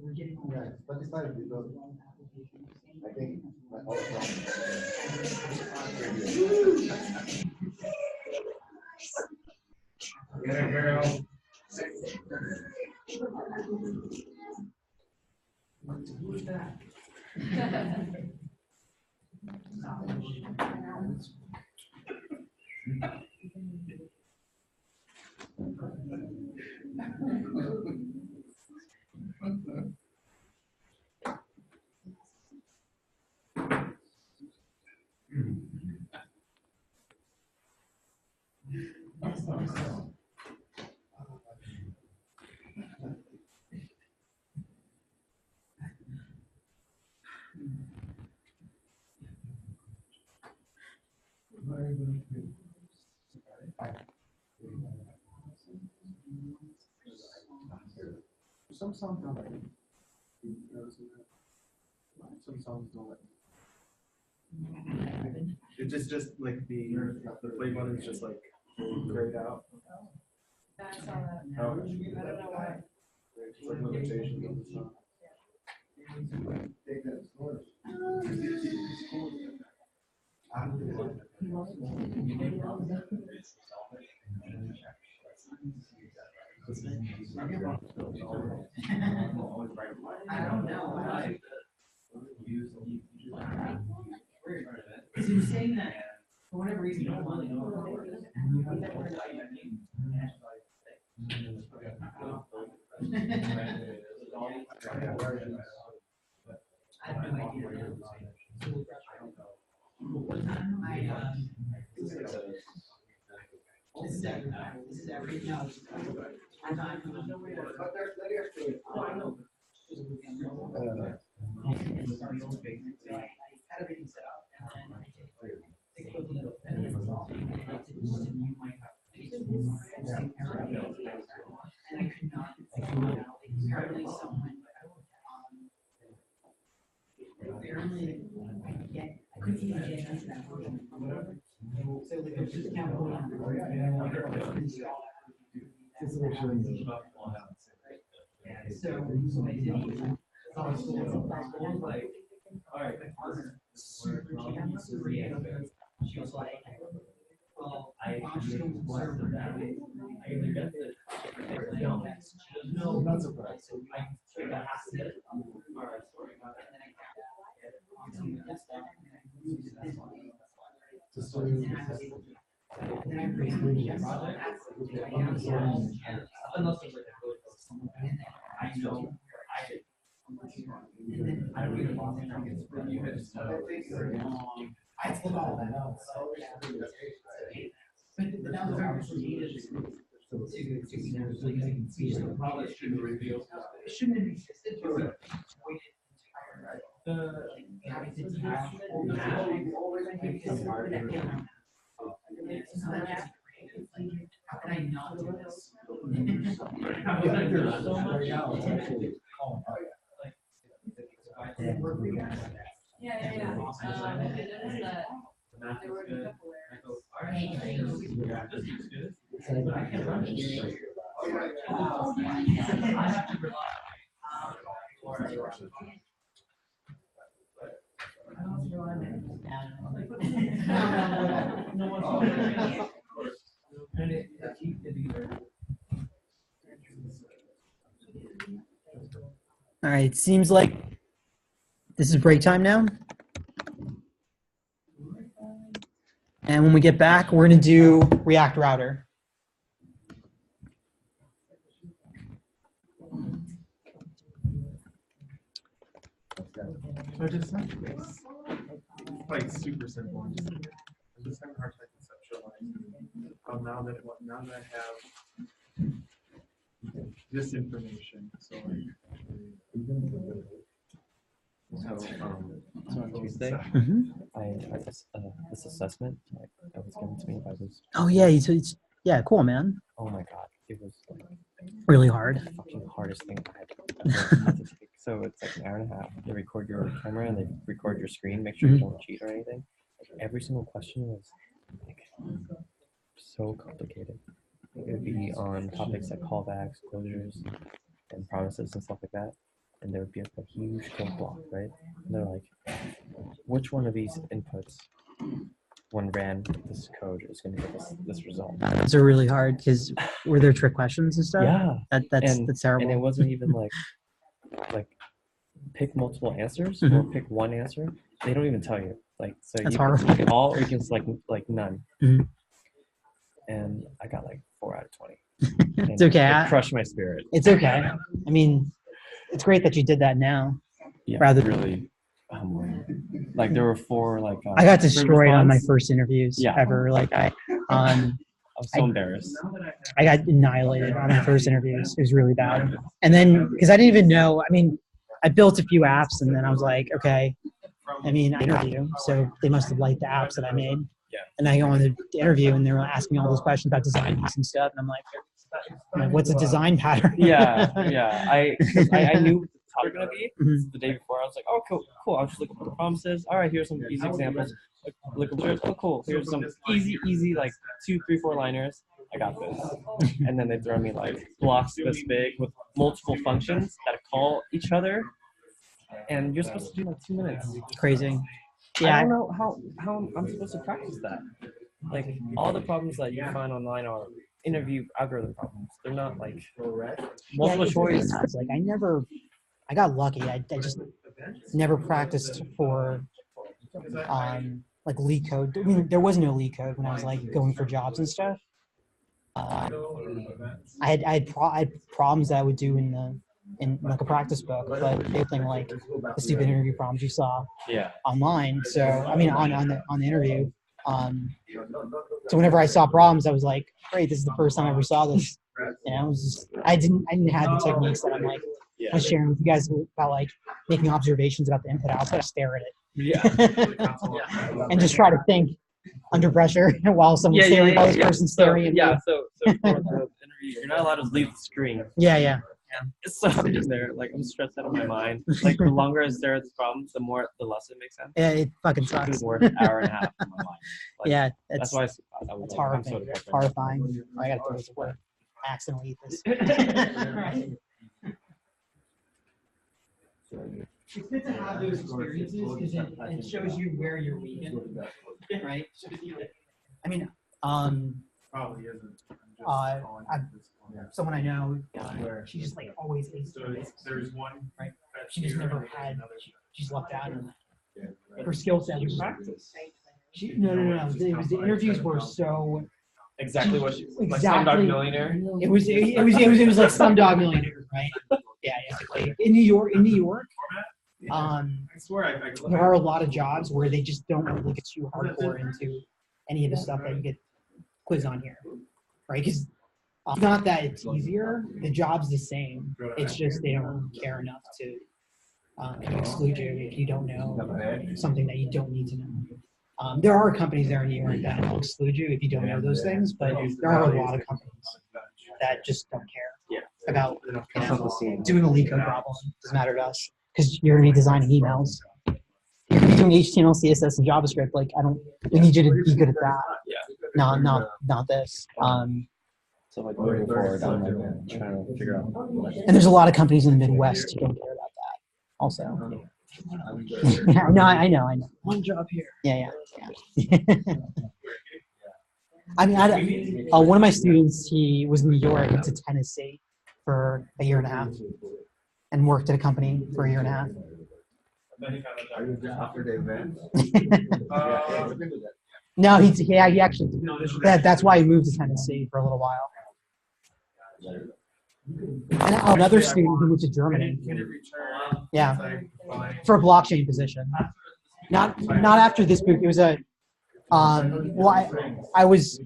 we're getting. Yeah, but it's fine because I think my whole Get it, girl. Who's that? some songs don't like Some songs don't let me. It's just like the play button is just like grayed out. That's all that. Oh, I don't know why. it's like limitations of the song. take that score. I don't know. Because he was saying that for whatever reason, you don't want to know. I have no idea. This is every, no. I'm not. But there's layers to it. Oh, I know. She was like, well, I just don't serve them that way. I either get the, no, not surprised. So I got asked it. All right, sorry about that. And then I created a project. Unless there's like a really close I know I don't even want to get from you guys. I told all that out. But now the very first meeting is to probably shouldn't reveal. It shouldn't have existed. Having to teach how can I not do this? How can I do so much? Yeah. I noticed that there were a couple This looks good. But I can run it. I have to rely All right, it seems like this is break time now. And when we get back, we're going to do React Router. So I just like super simple. I'm just having a hard time conceptualizing. Now that I have this information, so So on Tuesday, I had this assessment that was given to me by this. Oh yeah, yeah, cool, man. Oh my god, it was like Really hard. the fucking hardest thing I ever had to take. So it's like an hour and a half. They record your camera and they record your screen. Make sure you don't cheat or anything. Like every single question was like so complicated. It would be on topics like callbacks, closures, and promises and stuff like that. And there would be a huge code block, right? And they're like, which one of these inputs, when ran this code, is going to give us this result? Those are really hard because were there trick questions and stuff? Yeah. That's terrible. And it wasn't even like pick multiple answers or pick one answer. They don't even tell you. Like, so That's you can horrible. select all or you can select like none. And I got like 4 out of 20. It's okay. It crushed my spirit. It's okay. I mean, it's great that you did that now. Yeah, rather than really humbling. Like there were 4 like I got destroyed on my first interviews ever. Like I was so embarrassed. I got annihilated on my first interviews. It was really bad. And then because I didn't even know, I mean, I built a few apps and then I was like, okay, I mean, I interview, so they must have liked the apps that I made. Yeah. And I go on the interview and they were asking me all those questions about design and stuff, and I'm like, what's a design pattern? Yeah. I knew what the topic was gonna be. The day before, I was like, oh, cool. I'll just look up what the promises. All right, here's some easy examples. Look up there. Oh, cool. Here's some easy like 2, 3, 4 liners. I got this. And then they throw me like blocks this big with multiple functions that call each other, and you're supposed to do like 2 minutes. Crazy. Yeah. I don't know how I'm supposed to practice that. Like all the problems that you find online are interview algorithm problems. They're not like multiple choice. Like I got lucky. I just never practiced for like leak code. I mean, there was no leak code when I was like going for jobs and stuff. I had problems that I would do in like a practice book, but anything like the stupid interview problems you saw online. So I mean on the interview. So whenever I saw problems, I was like, great, this is the first time I ever saw this. And I didn't have the techniques that I'm like I was sharing with you guys about like making observations about the input output. I stare at it. And just try to think under pressure while someone's staring, while this person's staring at me. So for the interview, you're not allowed to leave the screen. Yeah. So I'm just there, like I'm stressed out of my mind. Like the longer I stare at this problem, the less it makes sense. Yeah, it fucking It sucks. was worth an hour and a half of my life. Like, Yeah, that's it's why I was it's like, I'm so horrifying. depressed. Horrifying. I gotta throw this away. Accidentally eat this. It's good to have those experiences because it shows you where you're weak in, right? I mean, Probably isn't. someone I know, she just like always aced So her there's one. right? that's She just here never and had. another. She's lucked out. Her skill set was Practice. no. It was the interviews were so Exactly what she, like Exactly. Slumdog Millionaire. it was like Slumdog Millionaire, right? Yeah. Like, in New York, I swear I there are a lot of jobs where they just don't really get too hardcore into any of the stuff that you get quiz on here, right? Because it's not that it's easier; the job's the same. It's just they don't care enough to exclude you if you don't know something that you don't need to know. There are companies there in New York that will exclude you if you don't know those things, but there are a lot of companies that just don't care about doing a leak code problem. Doesn't matter to us because you're going to be designing emails. You're going to be doing HTML, CSS, and JavaScript. Like we need you to be good at that. Yeah. Not this. So like moving forward, I'm like trying to figure out. And there's a lot of companies in the Midwest who don't care about that. Also. Yeah, no, I know. One job here. Yeah. I mean, one of my students, he was in New York to Tennessee for a year and a half, and worked at a company for a year and a half. Are you just after the event? No, he actually that's why he moved to Tennessee for a little while. And another student who moved to Germany. Yeah, for a blockchain position. Not after this boot. It was a I was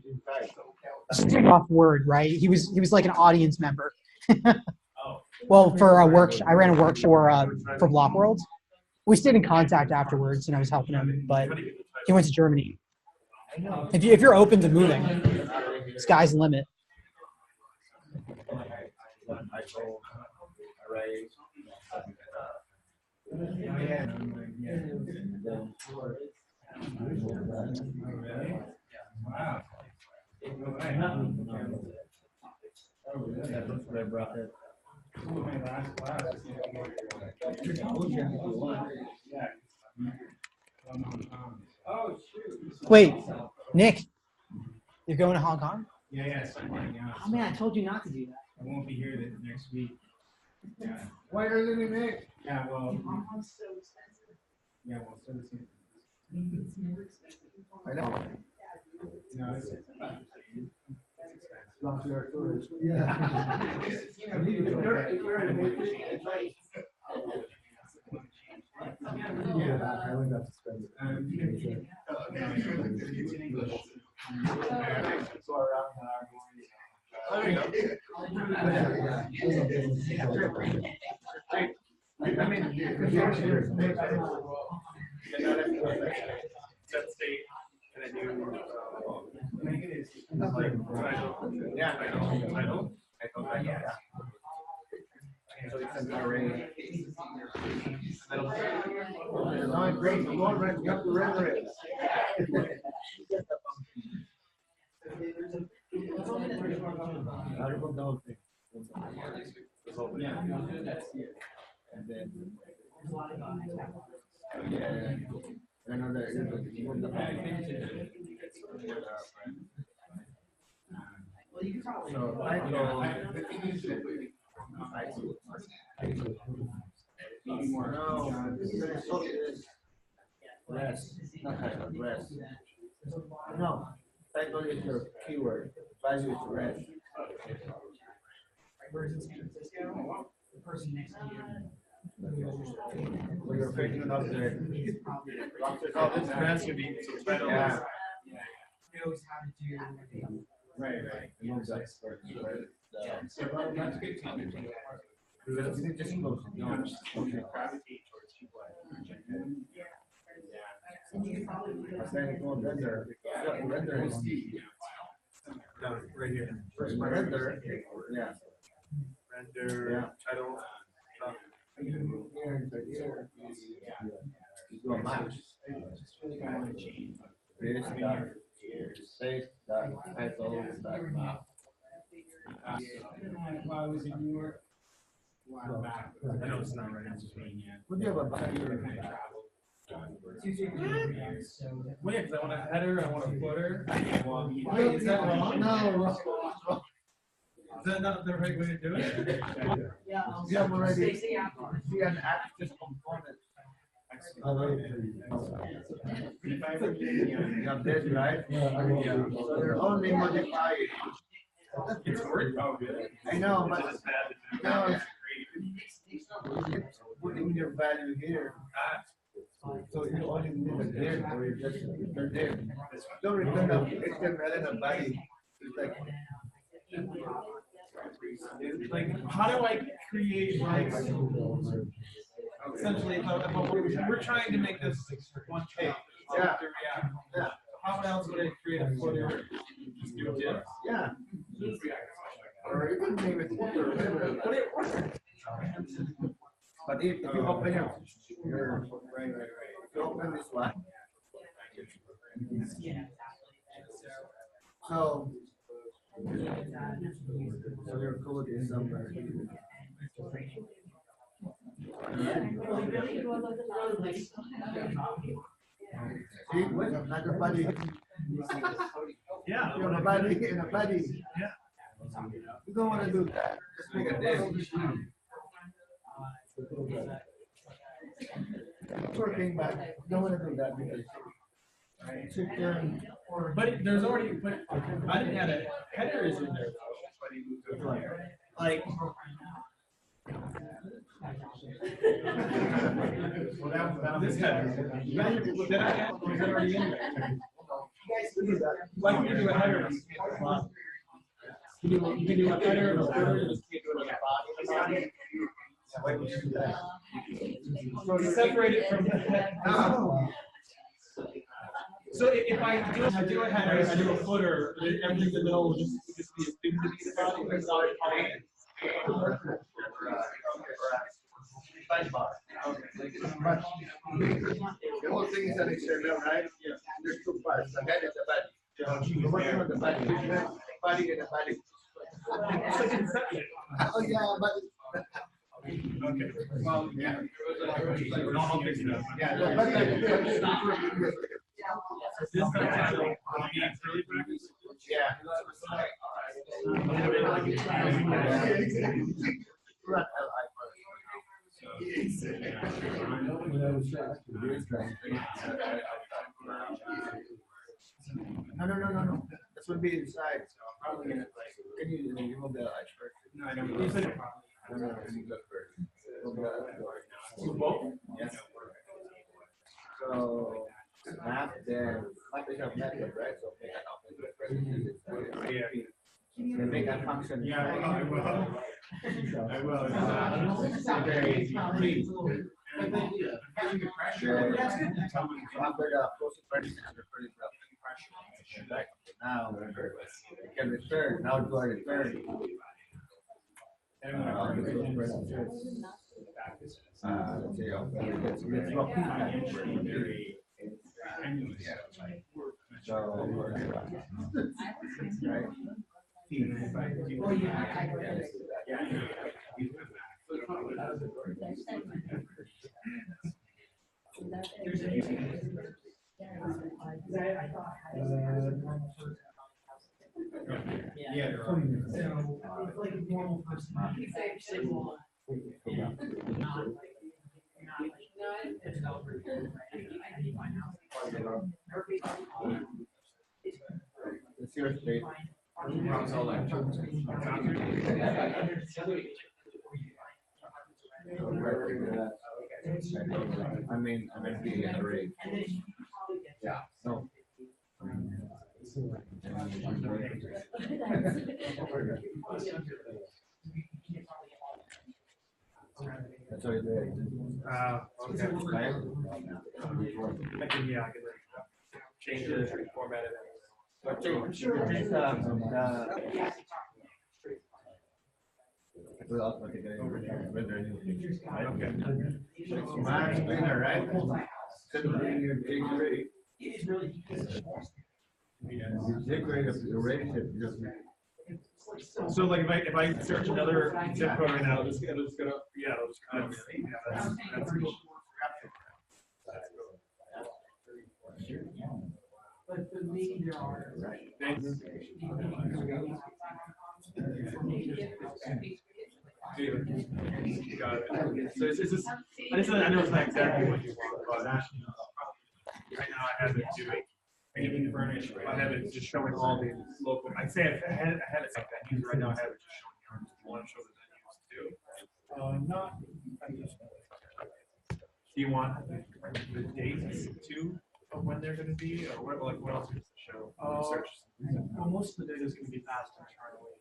off word, right? He was like an audience member. Well, for a workshop, I ran a workshop for Block World. We stayed in contact afterwards, and I was helping him. But he went to Germany. If you're open to moving, sky's the limit. Wait, Nick, you're going to Hong Kong? Yeah. Oh man, I told you not to do that. I won't be here next week. Yeah. Why doesn't it make? Yeah, well. Hong Kong's so expensive. Yeah, well, so it's. It's never expensive. I know. No, it's. Long to our tourists. I went up to spend it. So around set state and I do yeah, I know. So it's an array. No, great. You have to render it. And then I know that so I go rest, not rest. No, title is your keyword. Value is rest. Whereas in San Francisco, the person next to you. When you're creating an object, Oh, this rest would be so title. yeah. Knows how to do. Right. It moves up. So that's a good comment. It just close. No, just gravitate towards people. Render is No, right here. first render, yeah. Vendor, title. Do a match. This dot, space dot, title dot map. If I was in New York, I know it's not right, it's just being, yeah. Would you have a body? Wait, because I want a header, I want a footer. Wait, Is that wrong? No, wrong. Is that not the right way to do it? You have already, see an access component. You have this, right? So they're only modifying. It's worth it. I know, but no, it's putting your value here. So you only need a div or you just return div. Don't return a HTML and a body. It's Like, how do I create like essentially if we're trying to make this one page? Yeah. Yeah. How else would I create a footer? Just do divs? Yeah. Or you can name it footer or whatever. But if you open your if you open this one. So your code is somewhere. See, wait, not a body. Yeah. You're a body and a body. Yeah. You don't want to do that. Just make a div. Working, but you don't want to do that because but there's already, but I didn't have a header is in there. Like. This header. Did I add, or is it already in there? Like you do a header. You can do a header and a footer, you just can't do it on the body. Why would you do that? So separate it from the head. So if I do a header, I do a footer, everything in the middle will just be as big as the body. It's not the whole thing is an XML, right? Yeah. There's two parts. The head and the body. You're working on the body. Body and the body. It's like Inception. Oh yeah, but Okay. Well, yeah. yeah, the body. This time, Yeah. No. This would be inside. Can you remove the iceberg? No, I don't. You said it. No, you go first. Both? Yes. So map then map is a method, right? So make a function. Yeah, I will. I will. It's very easy. After the closing pressure under pretty pressure. Right. Now you can return. Now do a return. Let's see, let's go. So, right. Yeah. So it's like a normal person. It's your state. I mean the array. Yeah. No. That's all you do. Okay. I can change it, format it. But change will automatically render anything. Right? Okay. My explainer, right? Could bring your jQuery. The jQuery is already just. So like if I search another zip code right now, it'll just go to, yeah, it'll just kind of, yeah, that's cool. But maybe there are. Thanks. Got it. So it's just, I know it's not exactly what you want, but right now I have it doing, I even furnish, I have it just showing all the local, I'd say I have it like that, user right now I have it just showing yours. Do you want to show the venues too? Not. Do you want the dates too of when they're gonna be, or what, like what else is the show? Search. Well, most of the data is going to be passed internally.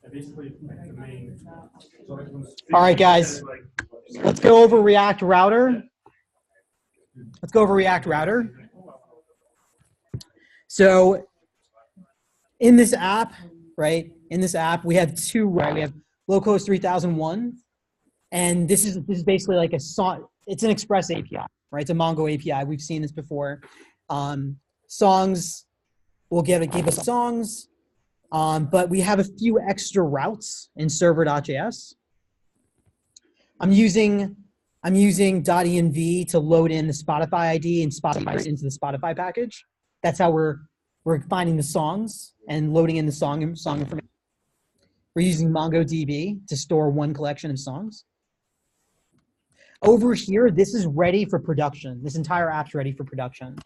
I basically, like, the main. All right, guys. Let's go over React Router. Let's go over React Router. So in this app, right? In this app, we have two, right? We have localhost 3001, and this is basically like a song. It's an Express API, right? It's a Mongo API. We've seen this before. Songs will give us songs, but we have a few extra routes in server.js. I'm using .env to load in the Spotify ID and Spotify into the Spotify package. That's how we're finding the songs and loading in the song information. We're using MongoDB to store one collection of songs. Over here, this is ready for production. This entire app's ready for production.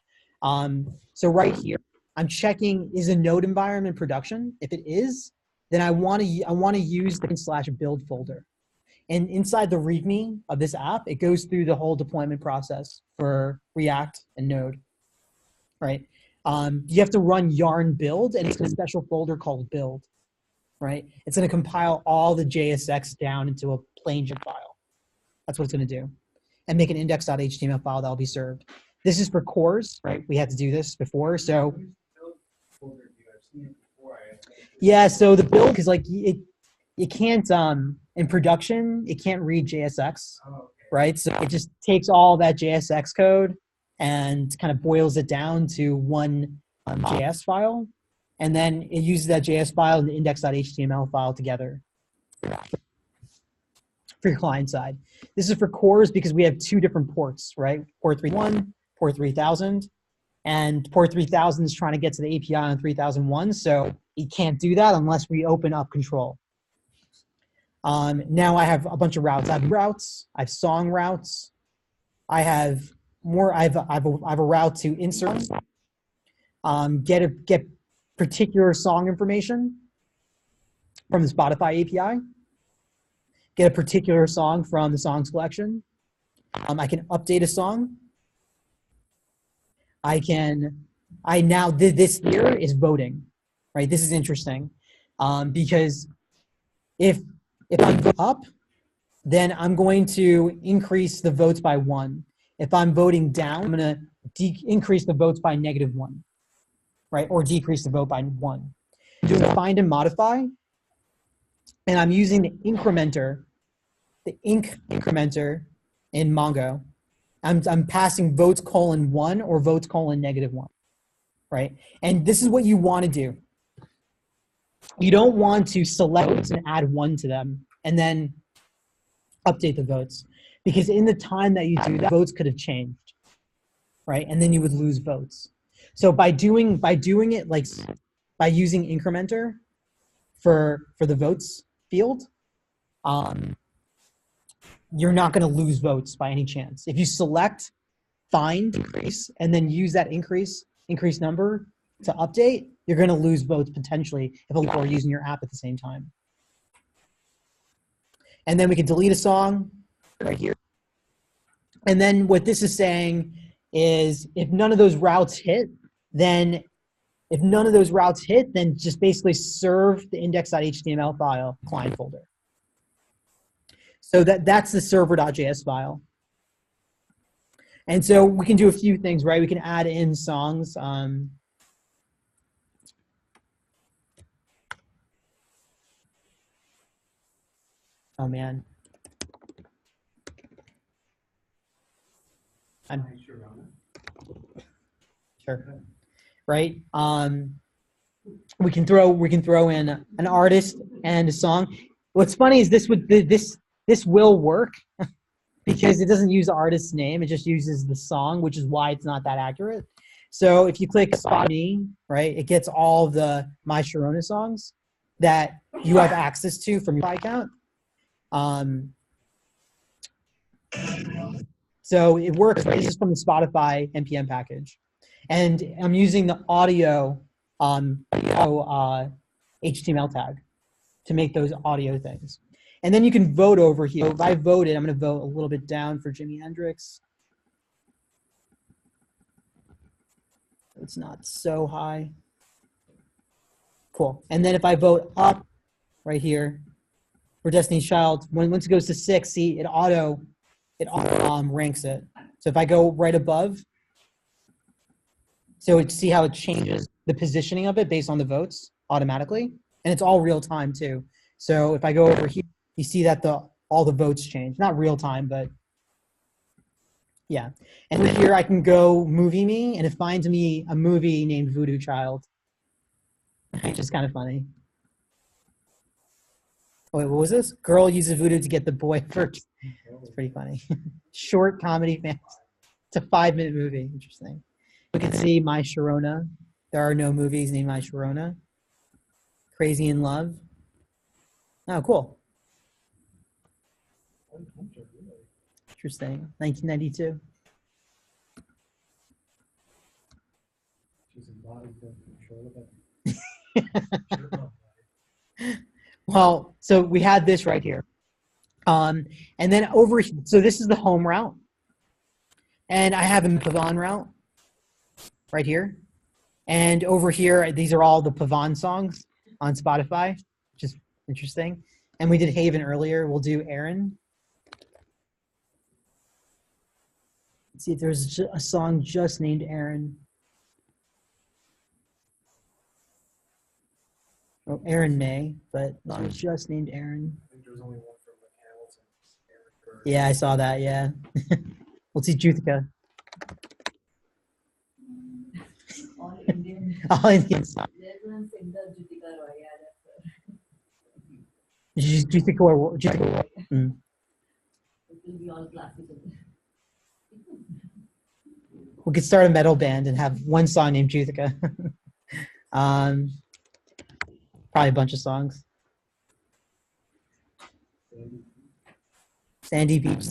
So right here, I'm checking, is a node environment production? If it is, then I want to use the /build folder. And inside the README of this app, it goes through the whole deployment process for React and Node, right? You have to run yarn build, and it's in a special folder called build, right? It's going to compile all the JSX down into a plain zip file. That's what it's going to do, and make an index.html file that will be served. This is for cores, right? We had to do this before, so yeah. So the build, because like it can't in production, it can't read JSX, right? So it just takes all that JSX code and kind of boils it down to one JS file, and then it uses that JS file and the index.html file together for your client side. This is for cores because we have two different ports, right? Port 3.1, port 3000, and port 3000 is trying to get to the API on 3001, so it can't do that unless we open up control. Now I have a bunch of routes. I have song routes. I have a route to insert, get particular song information from the Spotify API, get a particular song from the songs collection. I can update a song. This here is voting, right? This is interesting because if I'm up, then I'm going to increase the votes by 1. If I'm voting down, I'm going to increase the votes by -1, right? Or decrease the vote by 1. I'm doing find and modify, and I'm using the incrementer, incrementer in Mongo. I'm passing votes:1 or votes:-1, right? And this is what you want to do. You don't want to select votes and add 1 to them and then update the votes, because in the time that you do that, votes could have changed, right? And then you would lose votes. So by doing it like by using incrementer for the votes field, you're not going to lose votes by any chance. If you select, find, increase, and then use that increase number to update, you're going to lose votes potentially if people are using your app at the same time. And then we can delete a song right here. And then what this is saying is if none of those routes hit, then just basically serve the index.html file client folder. So that's the server.js file. And so we can do a few things, right? We can add in songs. Oh man. I'm sure. Right. We can throw in an artist and a song. What's funny is this will work because it doesn't use the artist's name. It just uses the song, which is why it's not that accurate. So if you click Spot Me, right, it gets all the My Sharona songs that you have access to from your account. So it works. Right? This is from the Spotify NPM package, and I'm using the audio HTML tag to make those audio things. And then you can vote over here. If I voted, I'm going to vote a little bit down for Jimi Hendrix. It's not so high. Cool. And then if I vote up right here for Destiny's Child, once it goes to 6, see, it auto ranks it. So if I go right above, so see how it changes the positioning of it based on the votes automatically, and it's all real time too. So if I go over here, you see that all the votes change. Not real time, but yeah. And then here I can go Movie Me, and it finds me a movie named Voodoo Child, which is kind of funny. Oh, wait, what was this? Girl uses voodoo to get the boy first. It's pretty funny. Short comedy fan. It's a 5-minute movie. Interesting. You can see My Sharona. There are no movies named My Sharona. Crazy in Love. Oh, cool. Interesting. 1992. Well, so we had this right here. And then so this is the home route. And I have a Pavon route right here. And over here, these are all the Pavon songs on Spotify, which is interesting. And we did Haven earlier. We'll do Aaron. Let's see if there's a song just named Aaron. Oh, Aaron May, but not just named Aaron. I think there was only one from Yeah, I saw that, yeah. Let's see Juthika. All Indian. All Indians. There's one singer, Juthika Roy. Juthika Roy. Mm. It will be all classical. We could start a metal band and have one song named Juthika. Probably a bunch of songs. Sandy Beach.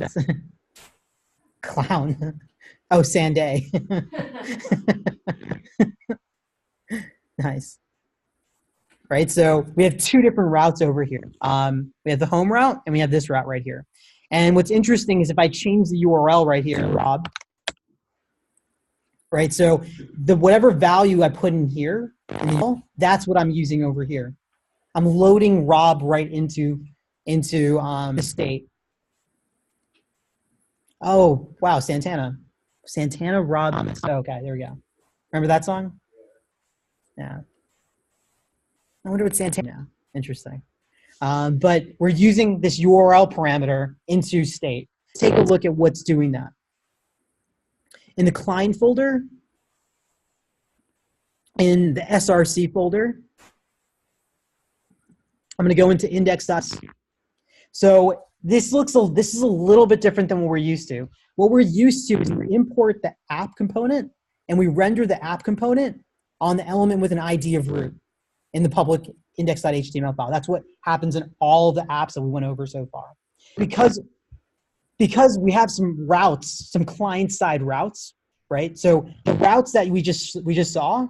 Clown. Oh, Sanday. Nice. Right, so we have two different routes over here. We have the home route and we have this route right here. And what's interesting is if I change the URL right here, Rob, right, so whatever value I put in here, that's what I'm using over here. I'm loading Rob right into the state. Oh, wow, Santana, Rob. Okay, there we go. Remember that song? Yeah. I wonder what Santana. Interesting. But we're using this URL parameter into state. Take a look at what's doing that. In the client folder, in the SRC folder, I'm going to go into index.c. So this is a little bit different than what we're used to. What we're used to is we import the app component and we render the app component on the element with an ID of root in the public index.html file. That's what happens in all of the apps that we went over so far. Because we have some routes, some client-side routes, right? So the routes that we just saw,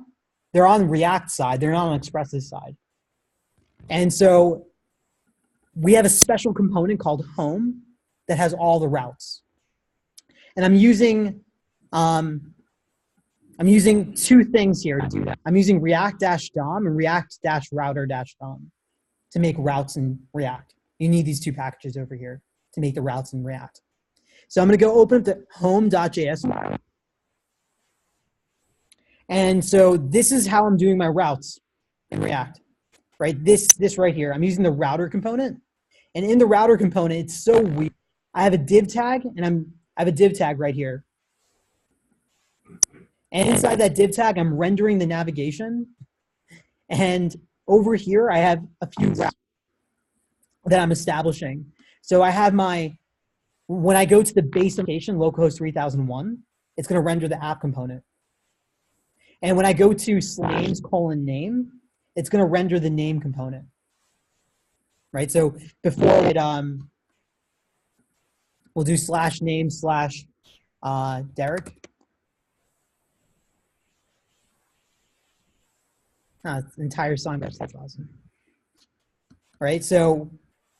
they're on React side, they're not on Express's side. And so we have a special component called home that has all the routes. And I'm using two things here to do that. I'm using React-DOM and React-Router-DOM to make routes in React. You need these two packages over here to make the routes in React. So I'm going to go open up the home.js file. And so this is how I'm doing my routes in React, right? This right here. I'm using the router component. And in the router component, it's so weird. I have a div tag, and I have a div tag right here. And inside that div tag, I'm rendering the navigation. And over here, I have a few routes that I'm establishing. So I have when I go to the base location, localhost 3001, it's going to render the app component. And when I go to names:name, it's going to render the name component. Right? So before it, we'll do /name/Derek. Entire song, that's awesome. Right? So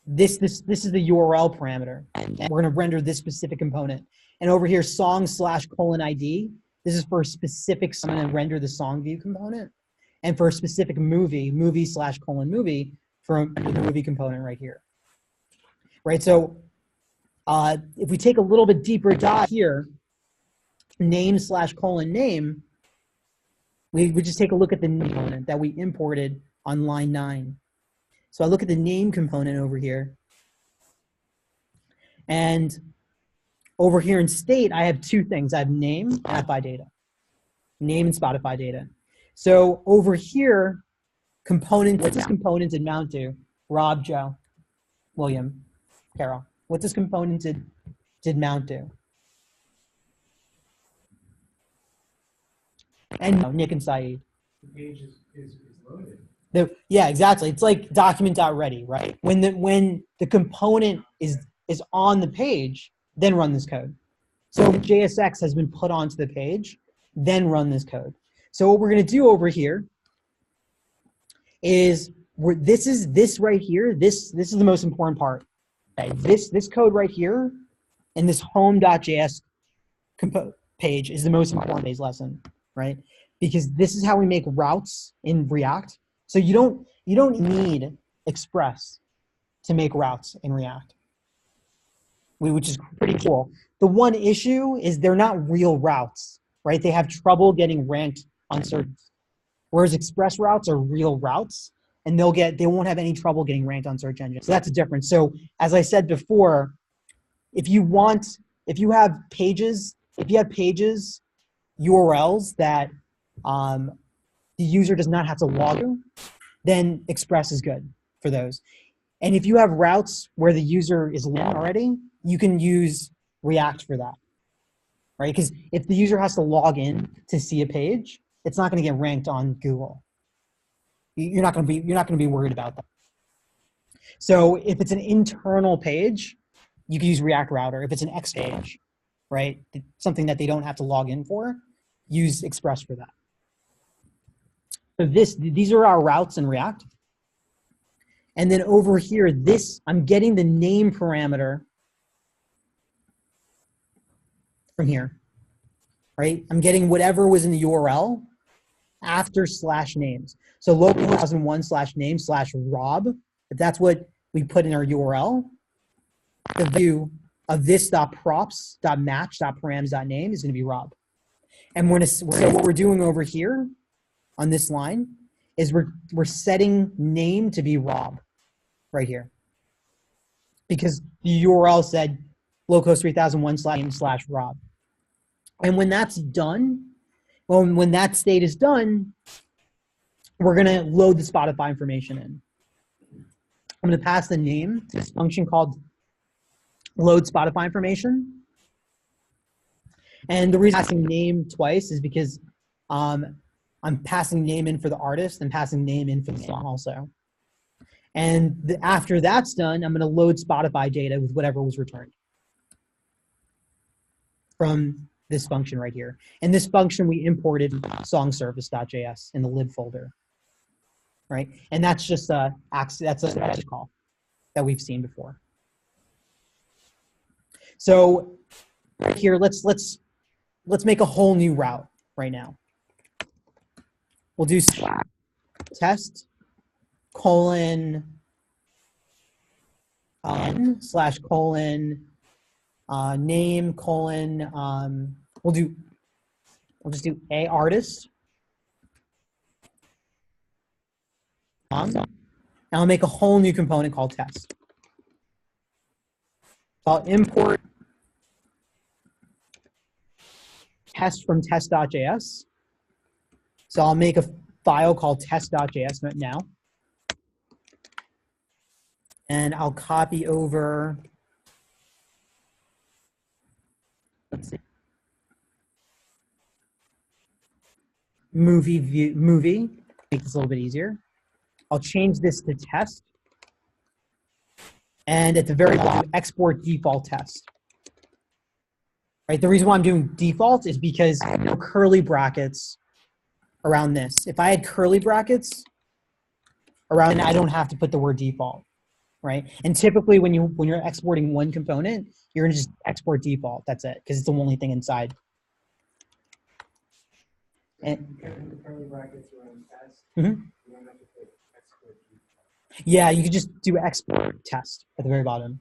this is the URL parameter, and we're going to render this specific component. And over here, song/:ID. This is for a specific song. I'm going to render the song view component, and for a specific movie/:movie for the movie component right here. Right. So if we take a little bit deeper dive here, name/:name, we just take a look at the name component that we imported on line 9. So I look at the name component over here. And over here in state, I have two things. I have name and Spotify data. Name and Spotify data. So over here, component, what's this component did mount to? Rob, Joe, William, Carol. What's this component did mount to? And Nick and Saeed. The page is loaded. Yeah, exactly. It's like document.ready, right? When the component is on the page, then run this code. So JSX has been put onto the page, then run this code. So what we're going to do over here is this right here. This is the most important part. Okay? This code right here and this home.js page is the most important today's lesson, right? Because this is how we make routes in React. So you don't need Express to make routes in React, which is pretty cool. The one issue is they're not real routes, right? They have trouble getting ranked on searches, whereas Express routes are real routes, and they won't have any trouble getting ranked on search engines. So that's a difference. So as I said before, if you have pages URLs that the user does not have to log to, then Express is good for those. And if you have routes where the user is logged already, you can use React for that, right? Because if the user has to log in to see a page, it's not going to get ranked on Google. You're not going to be worried about that. So if it's an internal page, you can use React Router. If it's an X page, right, something that they don't have to log in for, use Express for that. So these are our routes in React. And then over here, I'm getting the name parameter from here, right? I'm getting whatever was in the URL after /names. So local 2001/name/Rob, if that's what we put in our URL, the view of this.props.match.params.name is going to be Rob. And so what we're doing over here on this line is we're setting name to be Rob right here, because the URL said localhost 3001/name/Rob. And when that's done, when that state is done, we're going to load the Spotify information in. I'm going to pass the name to this function called load Spotify information. And the reason I'm passing name twice is because I'm passing name in for the artist and passing name in for the song also. And after that's done, I'm going to load Spotify data with whatever was returned from this function right here. And this function we imported songservice.js in the lib folder, right? And that's just that's a call that we've seen before. So right here, let's make a whole new route right now. We'll do test : name : we'll just do a artist. And I'll make a whole new component called test. I'll import test from test.js. So I'll make a file called test.js now. And I'll copy over, let's see, movie, make this a little bit easier. I'll change this to test. And at the very bottom, export default test. Right, the reason why I'm doing default is because I have no curly brackets around this. If I had curly brackets around, I don't have to put the word default, right? And typically when you're exporting one component, you're gonna just export default. That's it, because it's the only thing inside. And Curly brackets around test. Mhm. You don't have to put export default. Yeah, you could just do export test at the very bottom.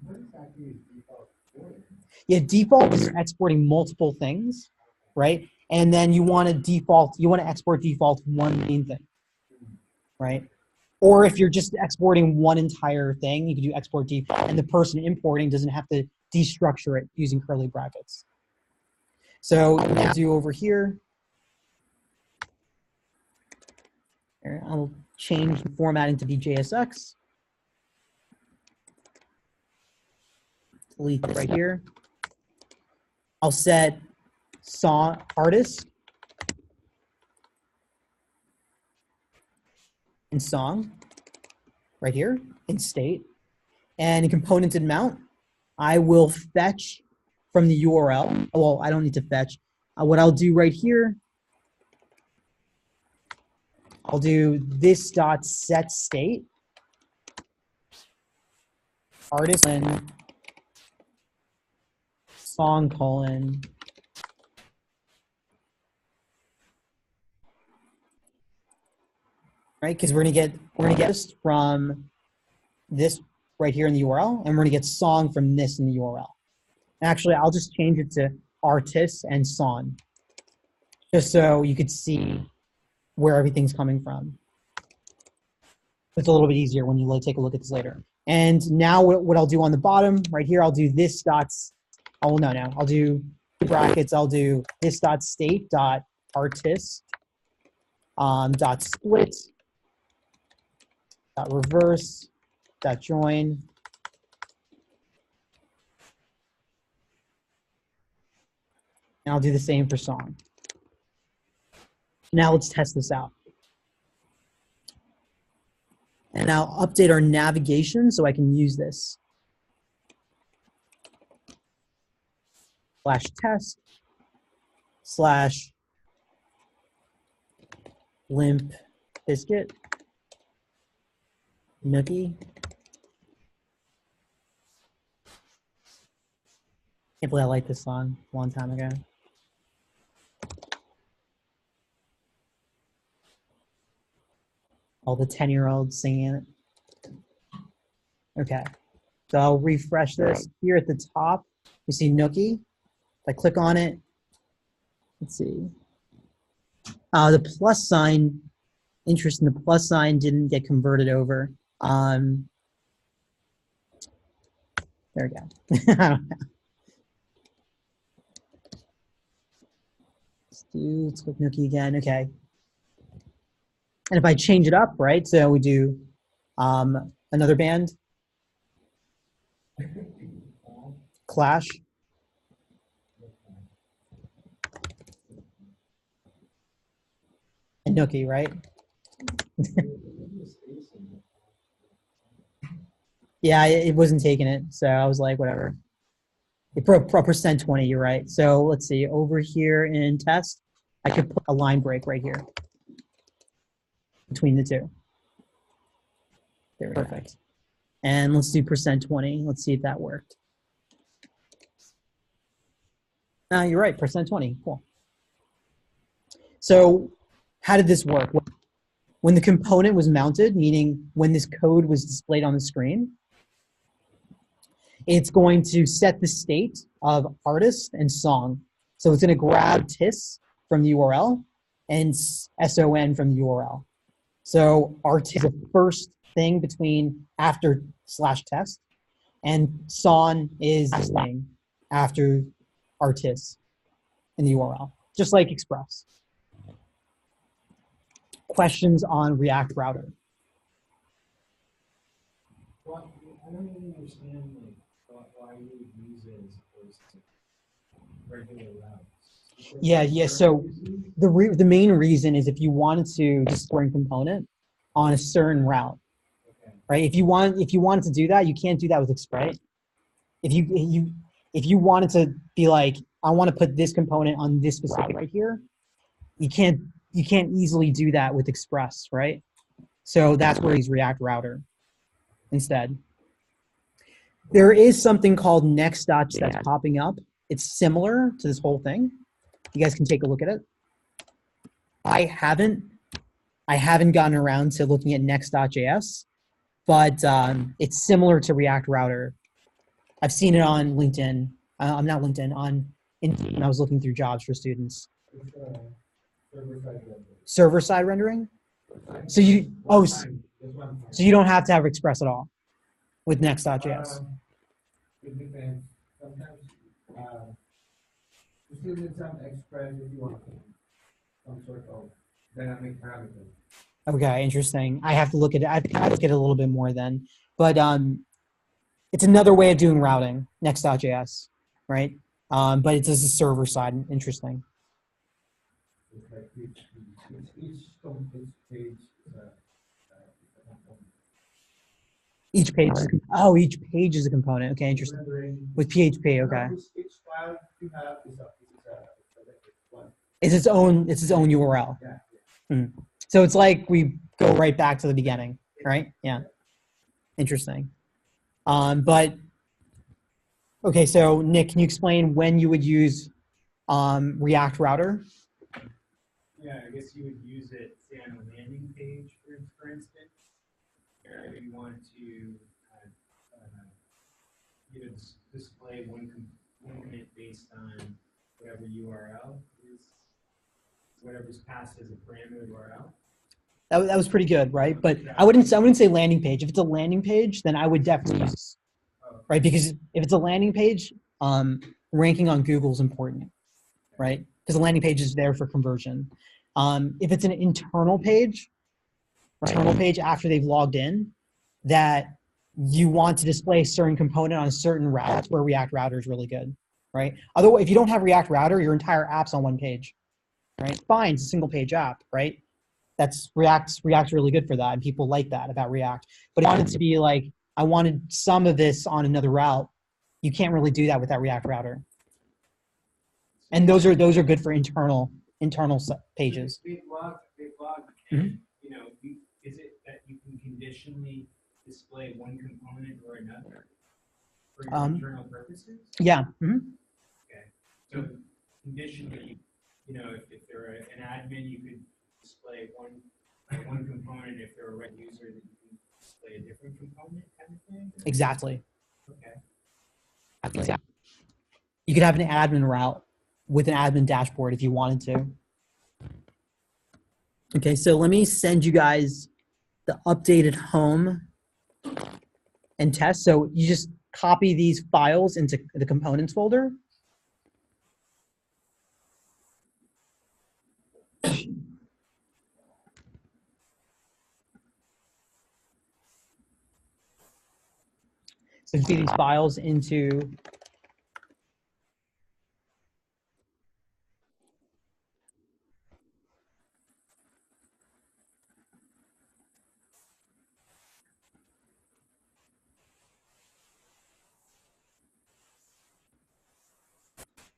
What exactly is default doing? Yeah, default is exporting multiple things, right? And then you want to export default one main thing, right? Or if you're just exporting one entire thing, you can do export default, and the person importing doesn't have to destructure it using curly brackets. So what I'll do over here, I'll change the formatting to be JSX. Delete this right here. I'll set song artist and song right here in state. And in components and mount, I will fetch from the URL. Well, I don't need to fetch. What I'll do right here, I'll do this dot set state artist and song colon right, because we're gonna get this from this right here in the URL, and we're gonna get song from this in the URL. Actually, I'll just change it to artist and song, just so you could see where everything's coming from. It's a little bit easier when you take a look at this later. And now what I'll do on the bottom right here, I'll do this dots. Oh no, I'll do brackets. I'll do this dot state dot artist dot split dot reverse dot join. And I'll do the same for song. Now let's test this out. And I'll update our navigation so I can use this. /test / limp biscuit nookie. Can't believe I liked this song a long time ago. All the 10-year-olds singing it. Okay, so I'll refresh this. Here at the top, you see Nookie. If I click on it, let's see. The plus sign, interesting, the plus sign didn't get converted over. There we go. I don't know. Let's click Nookie again, okay. And if I change it up, right, so we do another band, Clash. And Nookie, right? Yeah, it wasn't taking it, so I was like, whatever. %20, you're right. So let's see, over here in test, I could put a line break right here between the two. There we go. Perfect. And let's do %20. Let's see if that worked. You're right, %20. Cool. So how did this work? When the component was mounted, meaning when this code was displayed on the screen, it's going to set the state of artist and song. So it's going to grab tis from the URL and son from the URL. So artist is the first thing after /test. and son is this thing after artist in the URL, just like Express. Questions on React Router? Well, I don't even understand why you would use it as opposed to regular routes. Yeah. So the main reason is if you wanted to display a component on a certain route, right? If you wanted to do that, you can't do that with Express. If you wanted to be like, I want to put this component on this specific right here, you can't easily do that with Express, right? So that's where he's React Router instead. There is something called next.js that's popping up. It's similar to this whole thing. You guys can take a look at it. I haven't gotten around to looking at next.js, but it's similar to React Router. I've seen it on LinkedIn. I'm not LinkedIn, on Indeed when I was looking through jobs for students. Server-side rendering? So you don't have to have Express at all with next.js. It depends. Sometimes, you still need some Express if you want some sort of dynamic parameter. Okay, interesting. I have to look at it. I have to look at it a little bit more then. But it's another way of doing routing, next.js, right? But it's just a server side. Interesting. It's like each page. Each page. Oh, each page is a component. Okay, interesting. With PHP, okay. Each file you have is one. It's its own URL. Yeah. Mm. So it's like we go right back to the beginning, right? Yeah. Interesting. But okay, so Nick, can you explain when you would use React Router? Yeah, I guess you would use it, say, on a landing page, for instance, or if you want to display one component based on whatever URL is, whatever's passed as a parameter URL. That was pretty good, right? But I wouldn't say landing page. If it's a landing page, then I would definitely use, right? Because if it's a landing page, ranking on Google is important, right? Because the landing page is there for conversion. If it's an internal page after they've logged in, that you want to display a certain component on a certain route, that's where React Router is really good, right? Otherwise, if you don't have React Router, your entire app's on one page, right? Fine, it's a single page app, right? That's React's really good for that, and people like that about React. But if you wanted to be like, I wanted some of this on another route, you can't really do that with that React Router. And those are good for internal pages. Big log, Mhm. you know, is it that you can conditionally display one component or another for your internal purposes? Yeah. Mm-hmm. Okay. So conditionally, you know, if they're an admin, you could display one component. If they're a red user, then you can display a different component, kind of thing. Exactly. Okay. You could have an admin route with an admin dashboard if you wanted to. Okay, so let me send you guys the updated home and test. So you just copy these files into the components folder. So feed these files into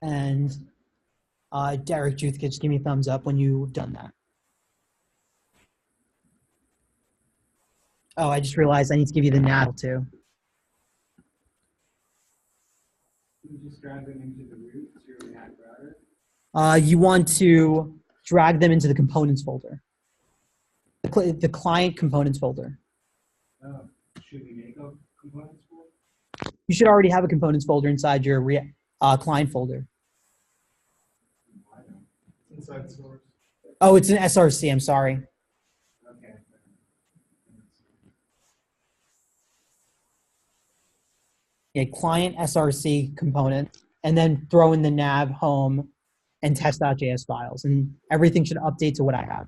and Derek Juthka, just give me a thumbs up when you've done that. Oh, I just realized I need to give you the nav too. You just drag them into the root to your React Router. You want to drag them into the components folder, the client components folder. Should we make a components folder? You should already have a components folder inside your client folder. Inside source. Oh, it's an SRC. I'm sorry. client SRC component, and then throw in the nav home and test.js files, and everything should update to what I have.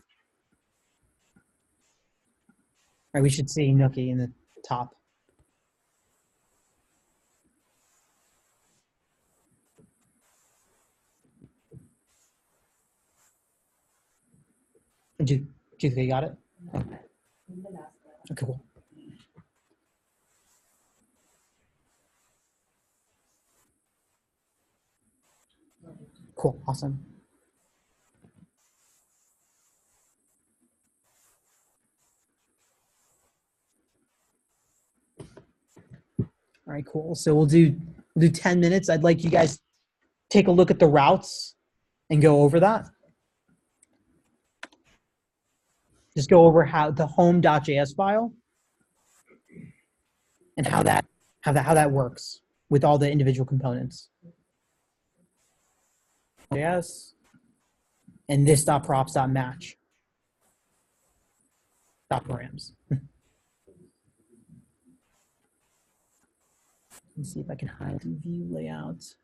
All right, we should see Nookie in the top. Did you got it? Okay, cool. Cool, awesome. All right, cool. So we'll do 10 minutes. I'd like you guys take a look at the routes and go over that. Just go over how the home.js file and how that works with all the individual components. JS and this.props.match .params. Let's see if I can hide the view layout.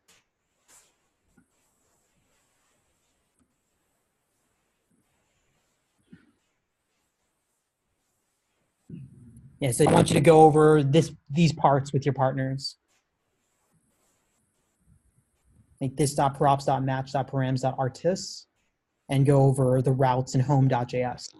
Yeah, so I want you to go over these parts with your partners. Like this.props.match.params.artists and go over the routes in home.js.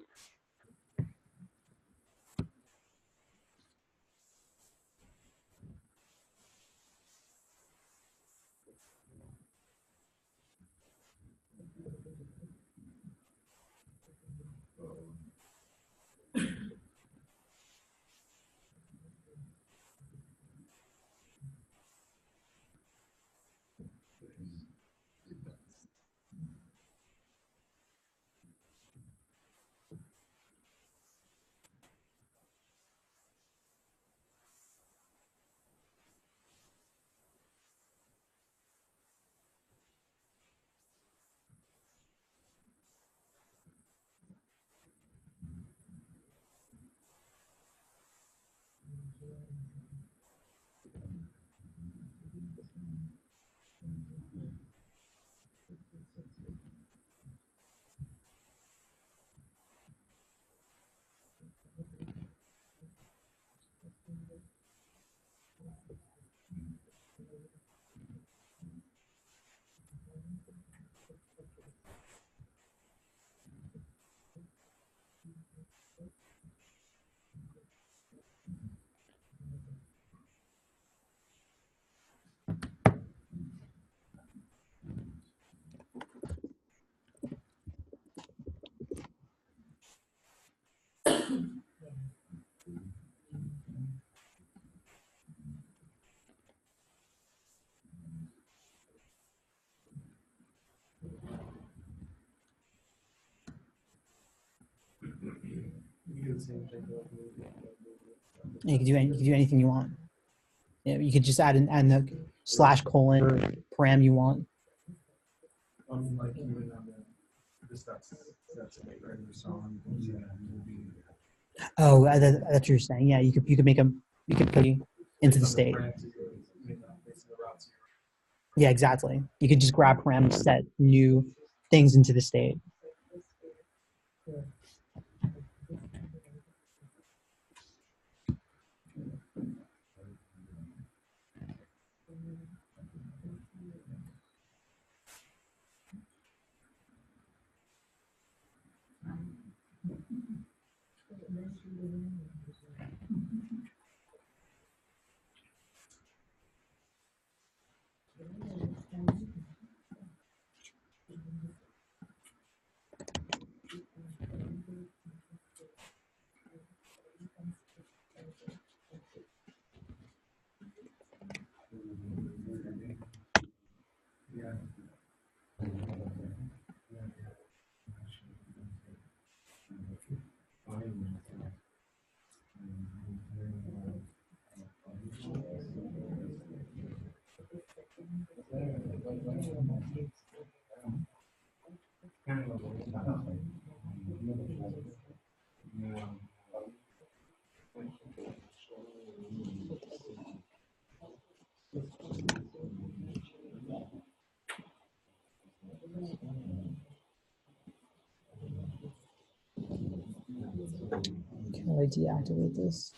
You can do anything you want. Yeah, you could just add the / colon or param you want. Like even on this that's a regular song. Oh, that's what you're saying. Yeah, you could make them. You could put into the state. Yeah, exactly. You could just grab param, set new things into the state. Can I deactivate this?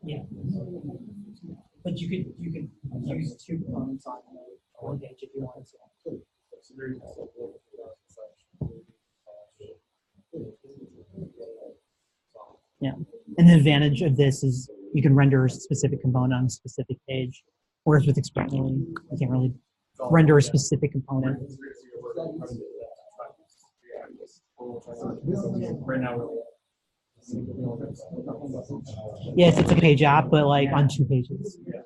Yeah. But you could use two components on one page if you wanted to. Yeah. And the advantage of this is you can render a specific component on a specific page, whereas with Express, you can't really render a specific component. Right now, Yes, it's like a page app, but like on two pages. Yeah.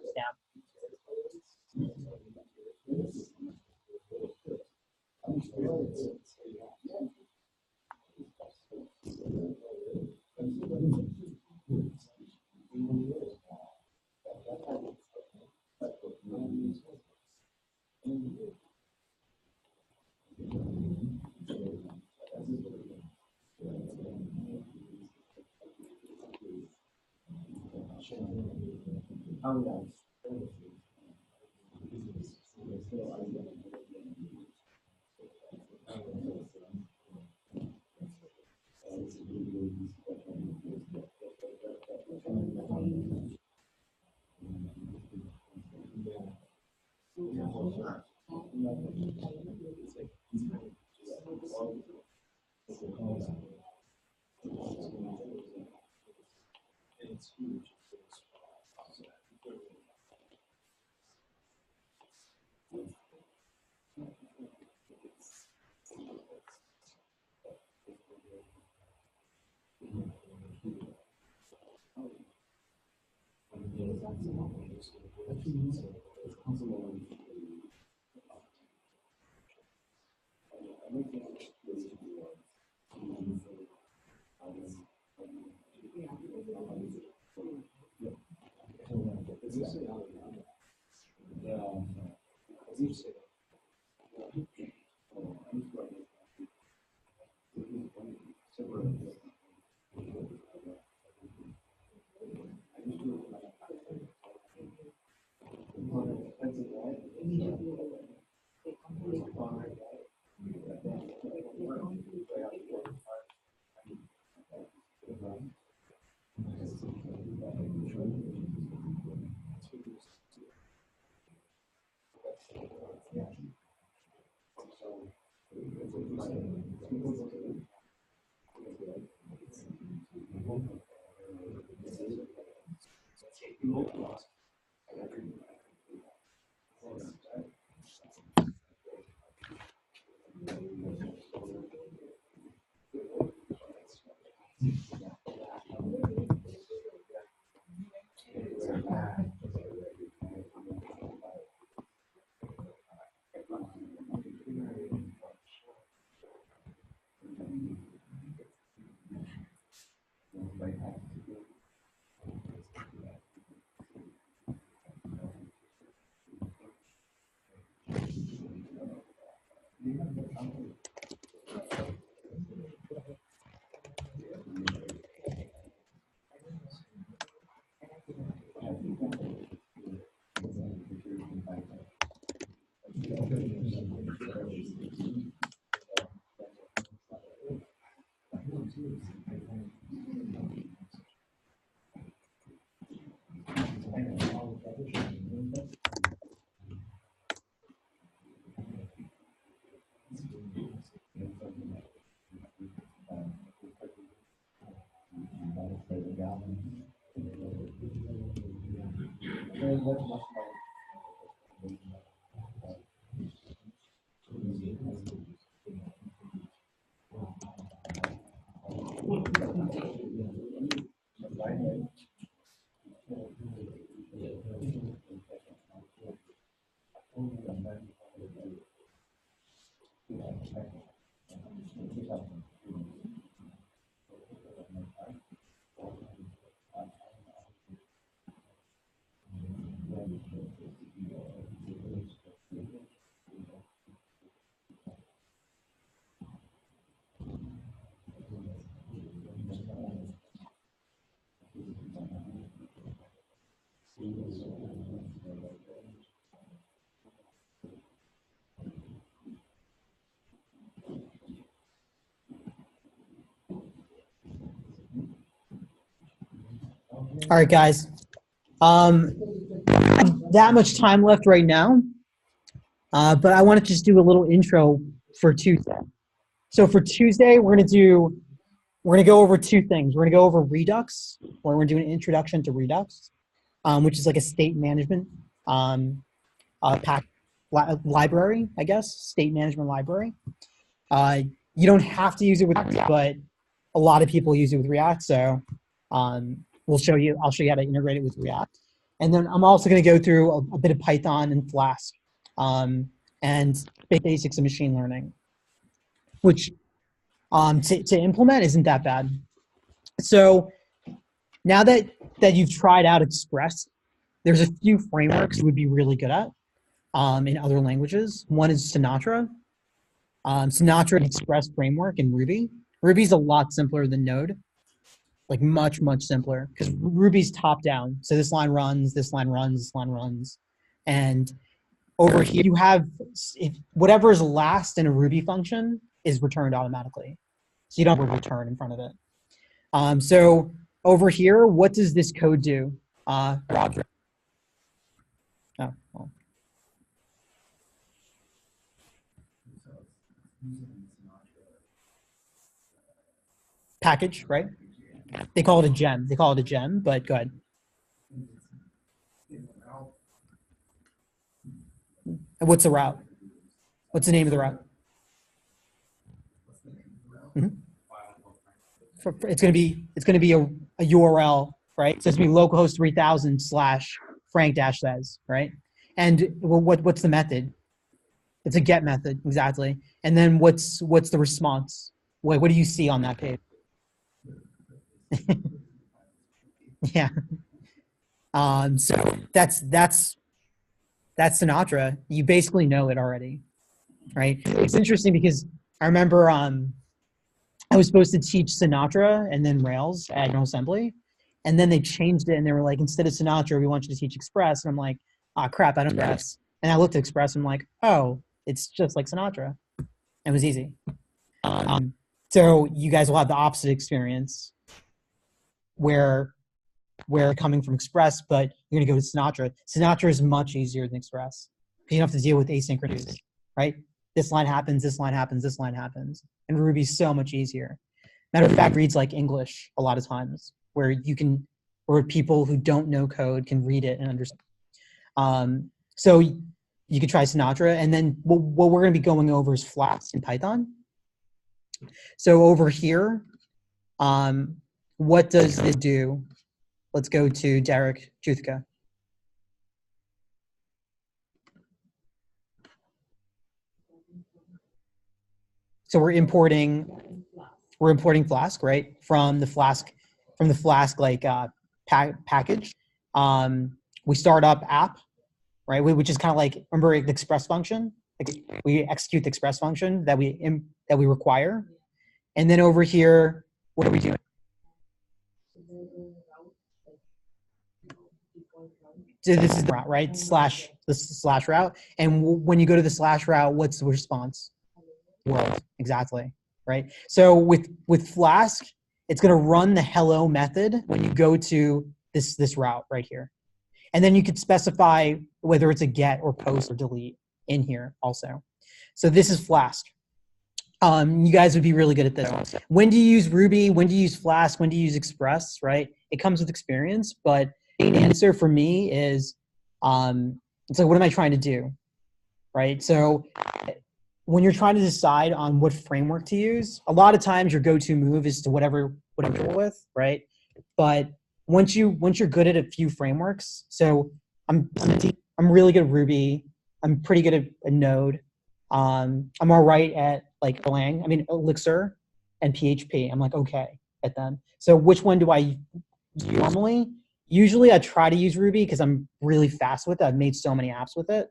All right, guys. That much time left right now, but I want to just do a little intro for Tuesday. So for Tuesday, we're gonna go over two things. We're gonna go over Redux, or we're gonna do an introduction to Redux, which is like a state management library, I guess, state management library. You don't have to use it with React, but a lot of people use it with React, so I'll show you how to integrate it with React. And then I'm also going to go through a bit of Python and Flask and basics of machine learning, which to implement isn't that bad. So now that you've tried out Express, there's a few frameworks you would be really good at in other languages. One is Sinatra. Sinatra and Express framework in Ruby. Ruby's a lot simpler than Node. Like much, much simpler, because Ruby's top down. So this line runs, this line runs, this line runs. And over here, you have whatever is last in a Ruby function is returned automatically. So you don't have a return in front of it. So over here, what does this code do? Roger. Oh, well. Package, right? They call it a gem. They call it a gem, but go ahead. And what's the route? What's the name of the route? It's going to be a URL, right? So it's going to be localhost 3000 / frank-says, right? And what's the method? It's a get method, exactly. And then what's the response? What do you see on that page? Yeah. So that's Sinatra. You basically know it already, right? It's interesting because I remember I was supposed to teach Sinatra and then Rails at General Assembly, and then they changed it and they were like, instead of Sinatra, we want you to teach Express. And I'm like, ah, crap, I don't know Express. And I looked at Express and I'm like, oh, it's just like Sinatra. It was easy. So you guys will have the opposite experience where coming from Express, but you're gonna go with Sinatra. Sinatra is much easier than Express because you don't have to deal with asynchronous, right? This line happens, this line happens, this line happens. And Ruby's so much easier. Matter of fact, reads like English a lot of times, where people who don't know code can read it and understand. So you could try Sinatra, and then what we're gonna be going over is Flask in Python. So over here, what does it do? Let's go to Derek Juthka. So we're importing Flask, right? From the Flask like package. We start up app, right? Which is kind of like, remember the express function? Like we execute the express function that we require. And then over here, what are we doing? So this is the route, right? The slash route. And when you go to the slash route, what's the response? World, exactly, right? So with Flask, it's going to run the hello method when you go to this route right here. And then you could specify whether it's a get or post or delete in here also. So this is Flask. You guys would be really good at this. When do you use Ruby? When do you use Flask? When do you use Express, right? It comes with experience, but the answer for me is It's like, what am I trying to do, right? So when you're trying to decide on what framework to use, a lot of times your go-to move is to whatever I'm comfortable with, right? But once you're good at a few frameworks, so I'm really good at Ruby. I'm pretty good at Node. I'm all right at like Erlang. I mean Elixir and PHP. I'm like okay at them. So which one do I use normally? Usually I try to use Ruby because I'm really fast with it. I've made so many apps with it.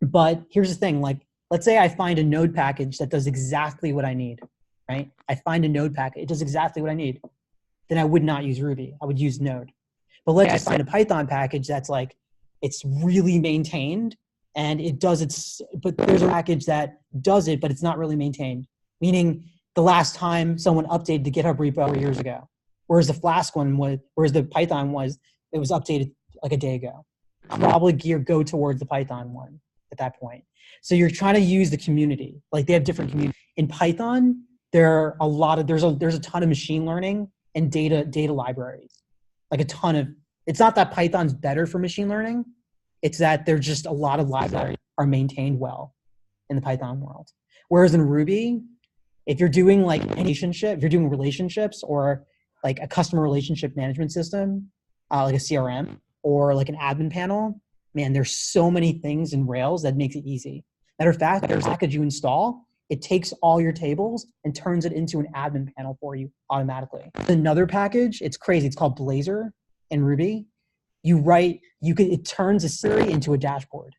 But here's the thing, like let's say I find a Node package that does exactly what I need, right? I find a Node package, it does exactly what I need. Then I would not use Ruby. I would use Node. But let's say I find a Python package that's like, it's really maintained and it does its, but there's a package that does it, but it's not really maintained. Meaning the last time someone updated the GitHub repo years ago, whereas the Flask one was, whereas the Python was, it was updated like a day ago. Probably go towards the Python one at that point. So you're trying to use the community. Like they have different communities. In Python, there are a lot of, there's a ton of machine learning and data libraries. Like a ton of, it's not that Python's better for machine learning, it's that there's just a lot of libraries are maintained well in the Python world. Whereas in Ruby, if you're doing like relationship, if you're doing relationships or like a customer relationship management system, like a CRM or like an admin panel, man, there's so many things in Rails that makes it easy. Matter of fact, there's a package you install, it takes all your tables and turns it into an admin panel for you automatically. Another package, it's crazy, it's called Blazor in Ruby. It turns a Siri into a dashboard,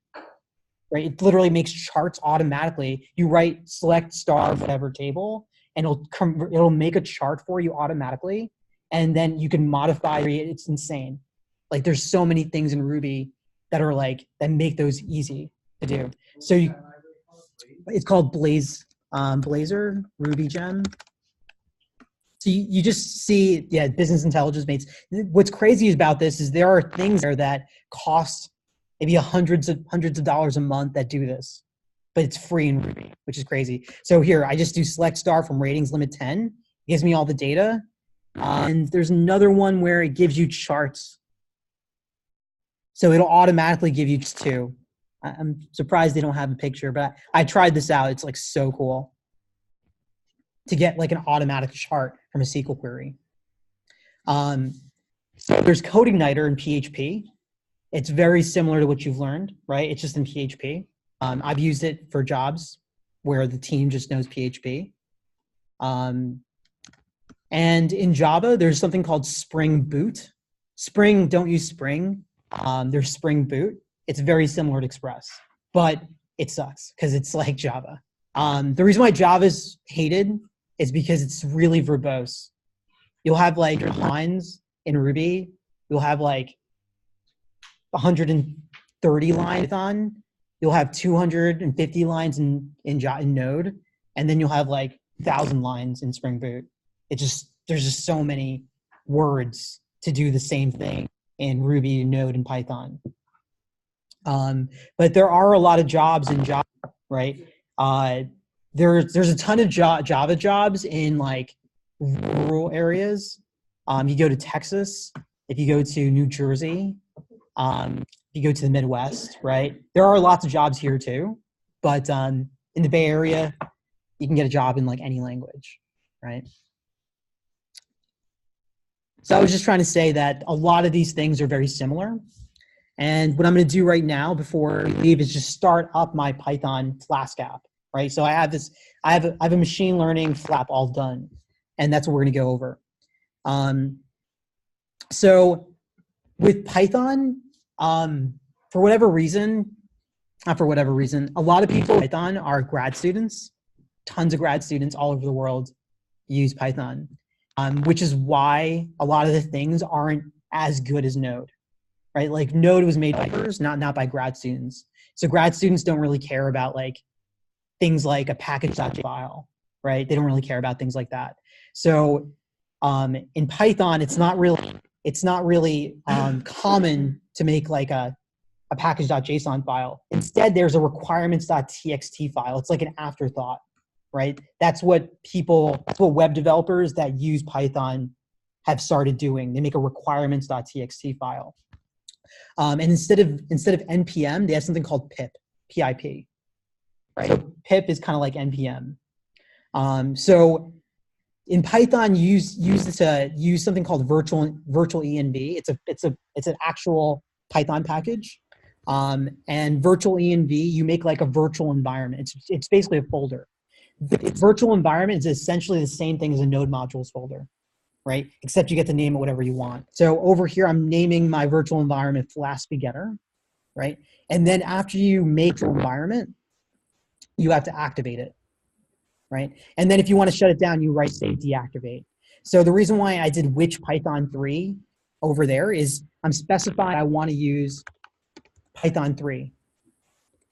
right? It literally makes charts automatically. You write select star whatever table and it'll make a chart for you automatically. And then you can modify it. It's insane. Like there's so many things in Ruby that are like, that make those easy to do. So it's called Blazor, Ruby Gem. So you just see, yeah, business intelligence mates. What's crazy about this is there are things there that cost maybe hundreds of dollars a month that do this, but it's free in Ruby, which is crazy. So here, I just do select star from ratings limit 10. It gives me all the data. And there's another one where it gives you charts. So it'll automatically give you just two. I'm surprised they don't have a picture, but I tried this out. It's like so cool to get like an automatic chart from a SQL query. So there's CodeIgniter in PHP. It's very similar to what you've learned, right? It's just in PHP. I've used it for jobs where the team just knows PHP. And in Java, there's something called Spring Boot. Spring, don't use Spring. There's Spring Boot. It's very similar to Express, but it sucks because it's like Java. The reason why Java's hated is because it's really verbose. You'll have like lines in Ruby. You'll have like 130 lines on. You'll have 250 lines in Node, and then you'll have like 1,000 lines in Spring Boot. There's just so many words to do the same thing in Ruby, Node, and Python. But there are a lot of jobs in Java, right? There's a ton of Java jobs in like rural areas. You go to Texas, if you go to New Jersey, if you go to the Midwest, right? There are lots of jobs here too, but in the Bay Area, you can get a job in like any language, right? So I was just trying to say that a lot of these things are very similar. And what I'm going to do right now before we leave is just start up my Python Flask app, right? So I have a machine learning flap all done, and that's what we're going to go over. So with Python, for whatever reason, not for whatever reason, a lot of people in Python are grad students. Tons of grad students all over the world use Python, which is why a lot of the things aren't as good as Node. Right, like Node was made by developers, not by grad students. So grad students don't really care about like things like a package.json file, right? They don't really care about things like that. So in Python, it's not really common to make like a package.json file. Instead, there's a requirements.txt file. It's like an afterthought, right? That's what web developers that use Python have started doing. They make a requirements.txt file. And instead of npm, they have something called pip, PIP. Right. So pip is kind of like npm. So in Python, you use something called virtual env. It's an actual Python package. And virtual env, you make like a virtual environment. It's basically a folder. The virtual environment is essentially the same thing as a node modules folder, right? Except you get to name it whatever you want. So over here, I'm naming my virtual environment flask beginner, right? And then after you make your environment, you have to activate it, right? And then if you want to shut it down, you write save deactivate. So the reason why I did which Python 3 over there is I'm specifying I want to use Python 3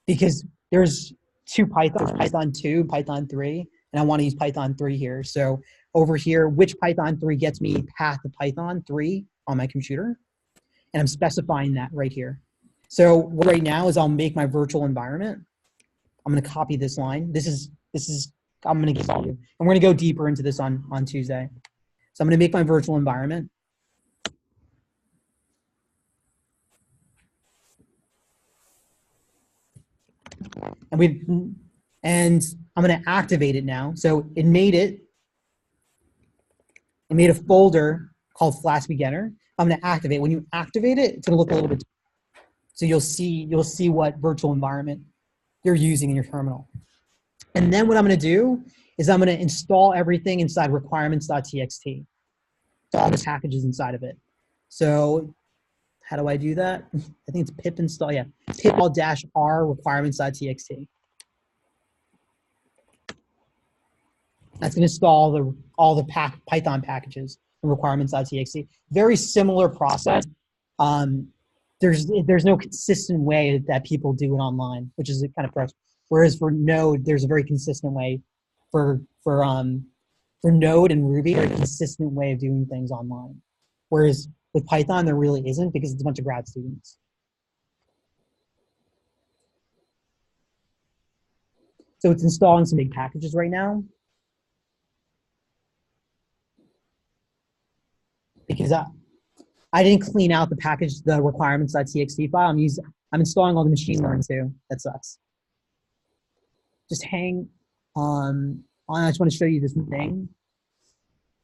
because there's two Python, Python 2, Python 3, and I want to use Python 3 here. So over here, which Python 3 gets me path to Python 3 on my computer, and I'm specifying that right here. So what right now is I'll make my virtual environment. I'm going to copy this line. This is I'm going to give you, and we're going to go deeper into this on Tuesday. So I'm going to make my virtual environment. And I'm going to activate it now. So it made a folder called Flask Beginner. I'm going to activate. When you activate it, it's going to look a little bit different. So you'll see what virtual environment you're using in your terminal. And then what I'm going to do is I'm going to install everything inside requirements.txt. All the packages inside of it. So how do I do that? I think it's pip install. Yeah, pip -r requirements.txt. That's going to install all the Python packages in requirements.txt. Very similar process. There's no consistent way that people do it online, which is kind of frustrating. Whereas for Node, there's a very consistent way. For Node and Ruby, a consistent way of doing things online. Whereas with Python, there really isn't because it's a bunch of grad students. So it's installing some big packages right now. Because I didn't clean out the package, the requirements.txt file. I'm installing all the machine learning too. That sucks. Just hang on. I just want to show you this thing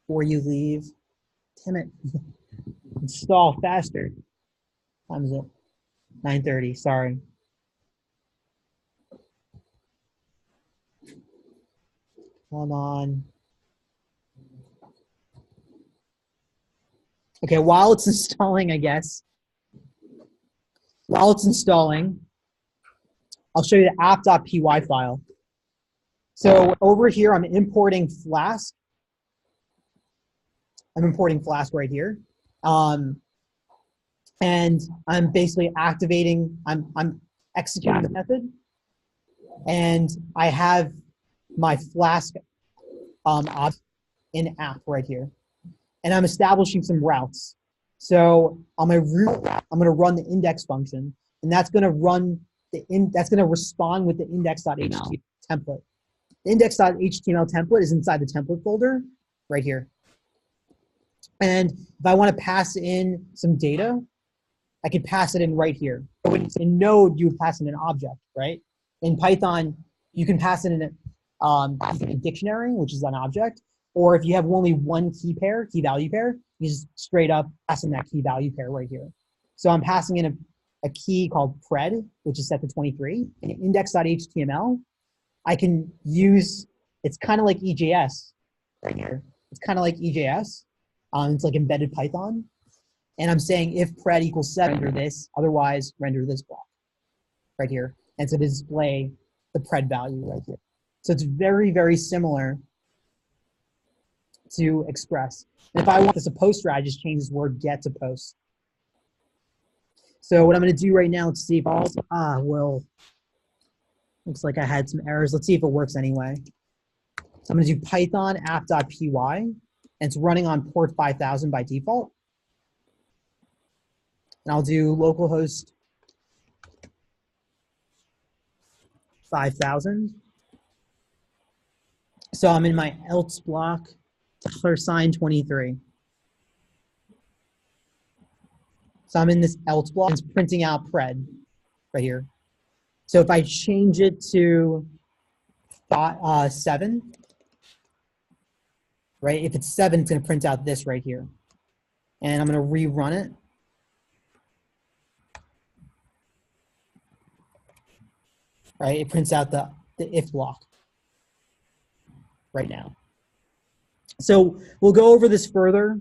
before you leave. Damn it. Install faster. What time is it? 9:30. Sorry. Hold on. Okay, while it's installing, I guess. While it's installing, I'll show you the app.py file. So over here, I'm importing Flask. I'm importing Flask right here. And I'm basically activating, I'm executing the method. And I have my Flask object in app right here. And I'm establishing some routes. So on my root route, I'm going to run the index function, and that's going to run that's going to respond with the index.html template. The index.html template is inside the template folder right here. And if I want to pass in some data, I can pass it in right here. In Node, you would pass in an object, right? In Python, you can pass it in a dictionary, which is an object. Or if you have only one key value pair, you just straight up pass in that key value pair right here. So I'm passing in a key called pred, which is set to 23. And index.html, I can use, it's kind of like EJS right here. It's kind of like EJS. It's like embedded Python. And I'm saying if pred equals 7, render this, otherwise render this block right here. And so display the pred value right here. So it's very, very similar to Express. And if I want this to poster, I just change this word get to post. So what I'm going to do right now, let's see if well, looks like I had some errors. Let's see if it works anyway. So I'm going to do Python app.py, and it's running on port 5000 by default. And I'll do localhost 5000. So I'm in my else block, $sign 23. So I'm in this else block. It's printing out pred right here. So if I change it to 7, right? If it's 7, it's going to print out this right here. And I'm going to rerun it. Right? It prints out the if block right now. So we'll go over this further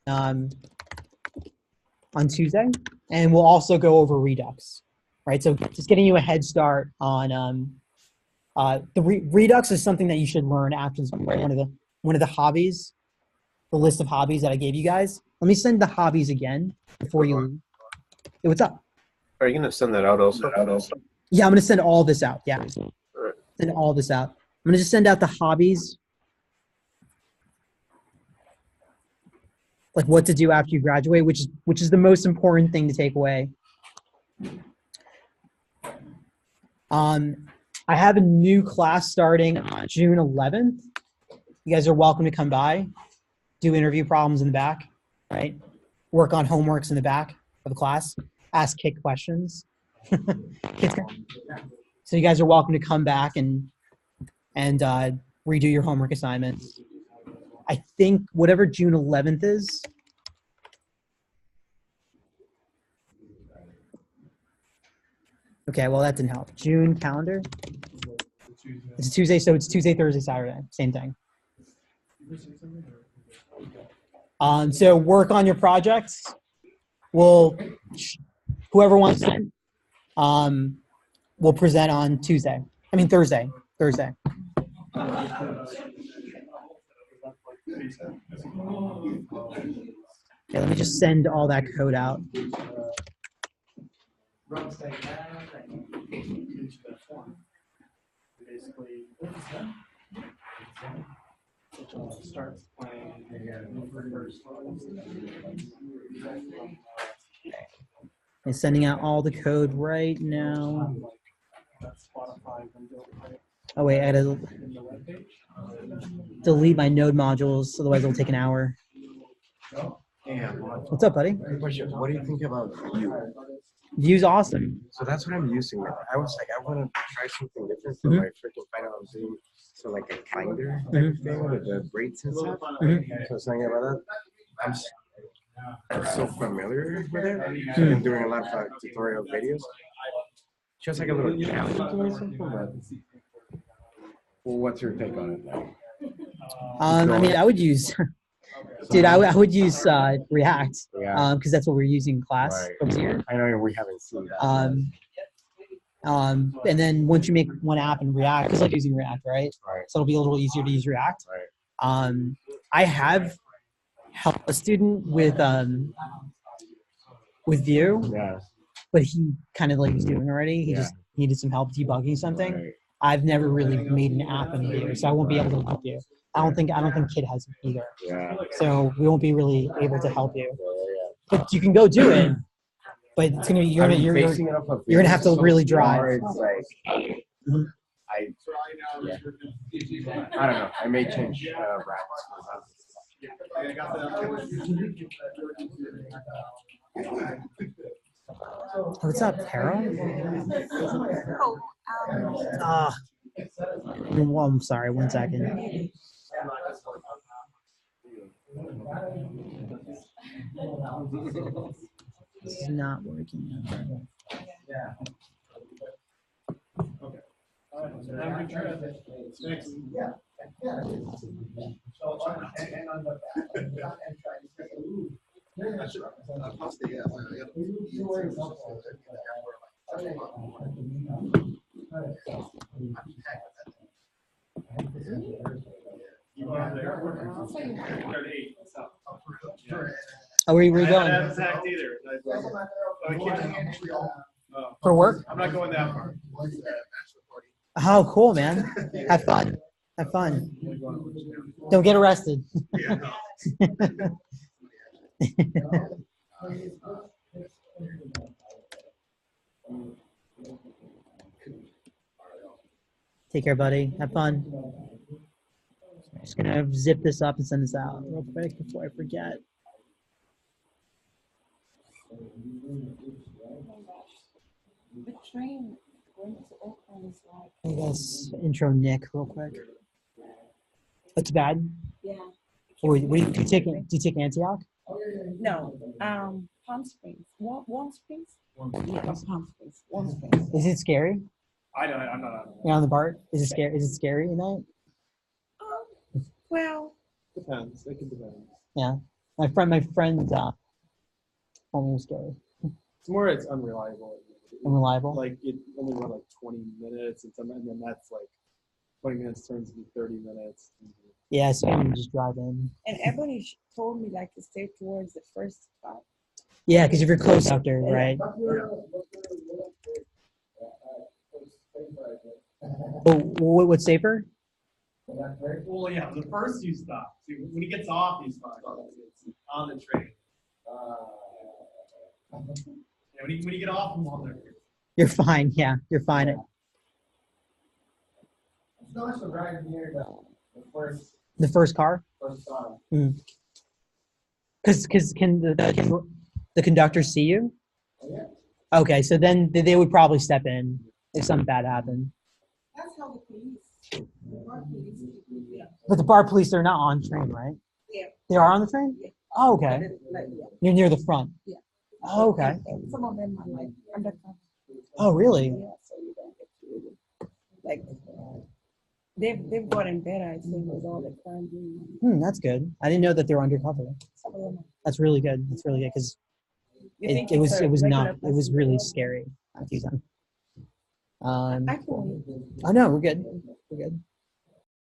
on Tuesday, and we'll also go over Redux, right? So just getting you a head start on Redux is something that you should learn after this, right? One of the hobbies, the list of hobbies that I gave you guys. Let me send the hobbies again before you leave. Hey, what's up? Are you gonna send that out also? Yeah, I'm gonna send all this out. Yeah, Alright. send all this out. I'm gonna just send out the hobbies, like what to do after you graduate, which is the most important thing to take away. I have a new class starting on June 11th. You guys are welcome to come by, do interview problems in the back, right? Work on homeworks in the back of the class, ask Kit questions. So you guys are welcome to come back and redo your homework assignments. I think whatever June 11th is. Okay, well that didn't help. June calendar. It's a Tuesday, so it's Tuesday, Thursday, Saturday, same thing. So work on your projects. Whoever wants to, we'll present on Thursday. Thursday. Okay, let me just send all that code out. Basically, starts playing. I'm sending out all the code right now. Oh wait, I gotta delete my node modules, otherwise it'll take an hour. What's up, buddy? What do you think about Vue? Vue's awesome. So that's what I'm using. I was like, I want to try something different for my freaking final Zoom. So like a finder type of thing with the breaks and stuff. So I was thinking about that. I'm so familiar with it. I've been doing a lot of tutorial videos. Just like a little challenge or something. But well, what's your take on it? I mean, I would use, dude, I would use React, because that's what we're using in class over here. I know we haven't seen that. And then once you make one app in React, because I'm using React, right? So it'll be a little easier to use React. I have helped a student with Vue, but he kind of like was doing already. He just needed some help debugging something. I've never really made an app in Vue, so I won't be able to help you. I don't think Kid has it either. So we won't be really able to help you. But you can go do it. But it's gonna be you're gonna have to really drive. It's like, I don't know. I may change What's up, Carol? Well, I'm sorry. 1 second. This is not working. Oh, where are you going? I haven't hacked either. For work? I'm not going that far. Oh, cool, man. Have fun. Have fun. Don't get arrested. Take care, buddy. Have fun. I'm just gonna zip this up and send this out real quick before I forget. The train going to Oakland is like. Let's intro Nick real quick. That's bad. Yeah. Wait, do you take? Do you take Antioch? No, Palm Springs. Warm Springs? Yeah, Palm Springs. Warm Springs. Is it scary? I'm not. You're on the BART. Is it scary? Is it scary at night? Well, Depends. It can depend. Yeah. My friend told me it was scary. It's more. It's unreliable. Unreliable. Like it only went like 20 minutes, and then that's like 20 minutes turns into 30 minutes. Yeah, so you just drive in. and everybody told me like to stay towards the first spot. Yeah, because if you're close out there, right? Oh, what's safer? Well, yeah, the first you stop. See, when he gets off, he stops. It's on the train. Yeah, when you get off, I'm on there. You're fine. Yeah, you're fine. It's nice to ride near the first The first car. time. Because can the conductor see you? Yeah. Okay, so then they would probably step in if something bad happened. That's how the police. Our police. Yeah. But the bar police, they're not on train, right? Yeah. They are on the train? Yeah. Oh, okay. Like, yeah. You're near the front. Yeah. Oh, okay. And some of them are like undercover. Oh, really? Yeah, so you don't get to really, like, they've gotten better, I think, with all the crime being. That's good. I didn't know that they were undercover. Some of them are. That's really good. That's really good because You think it was it's a not. regular It was person? really scary. A few times. I can wait. Oh no, we're good. We're good.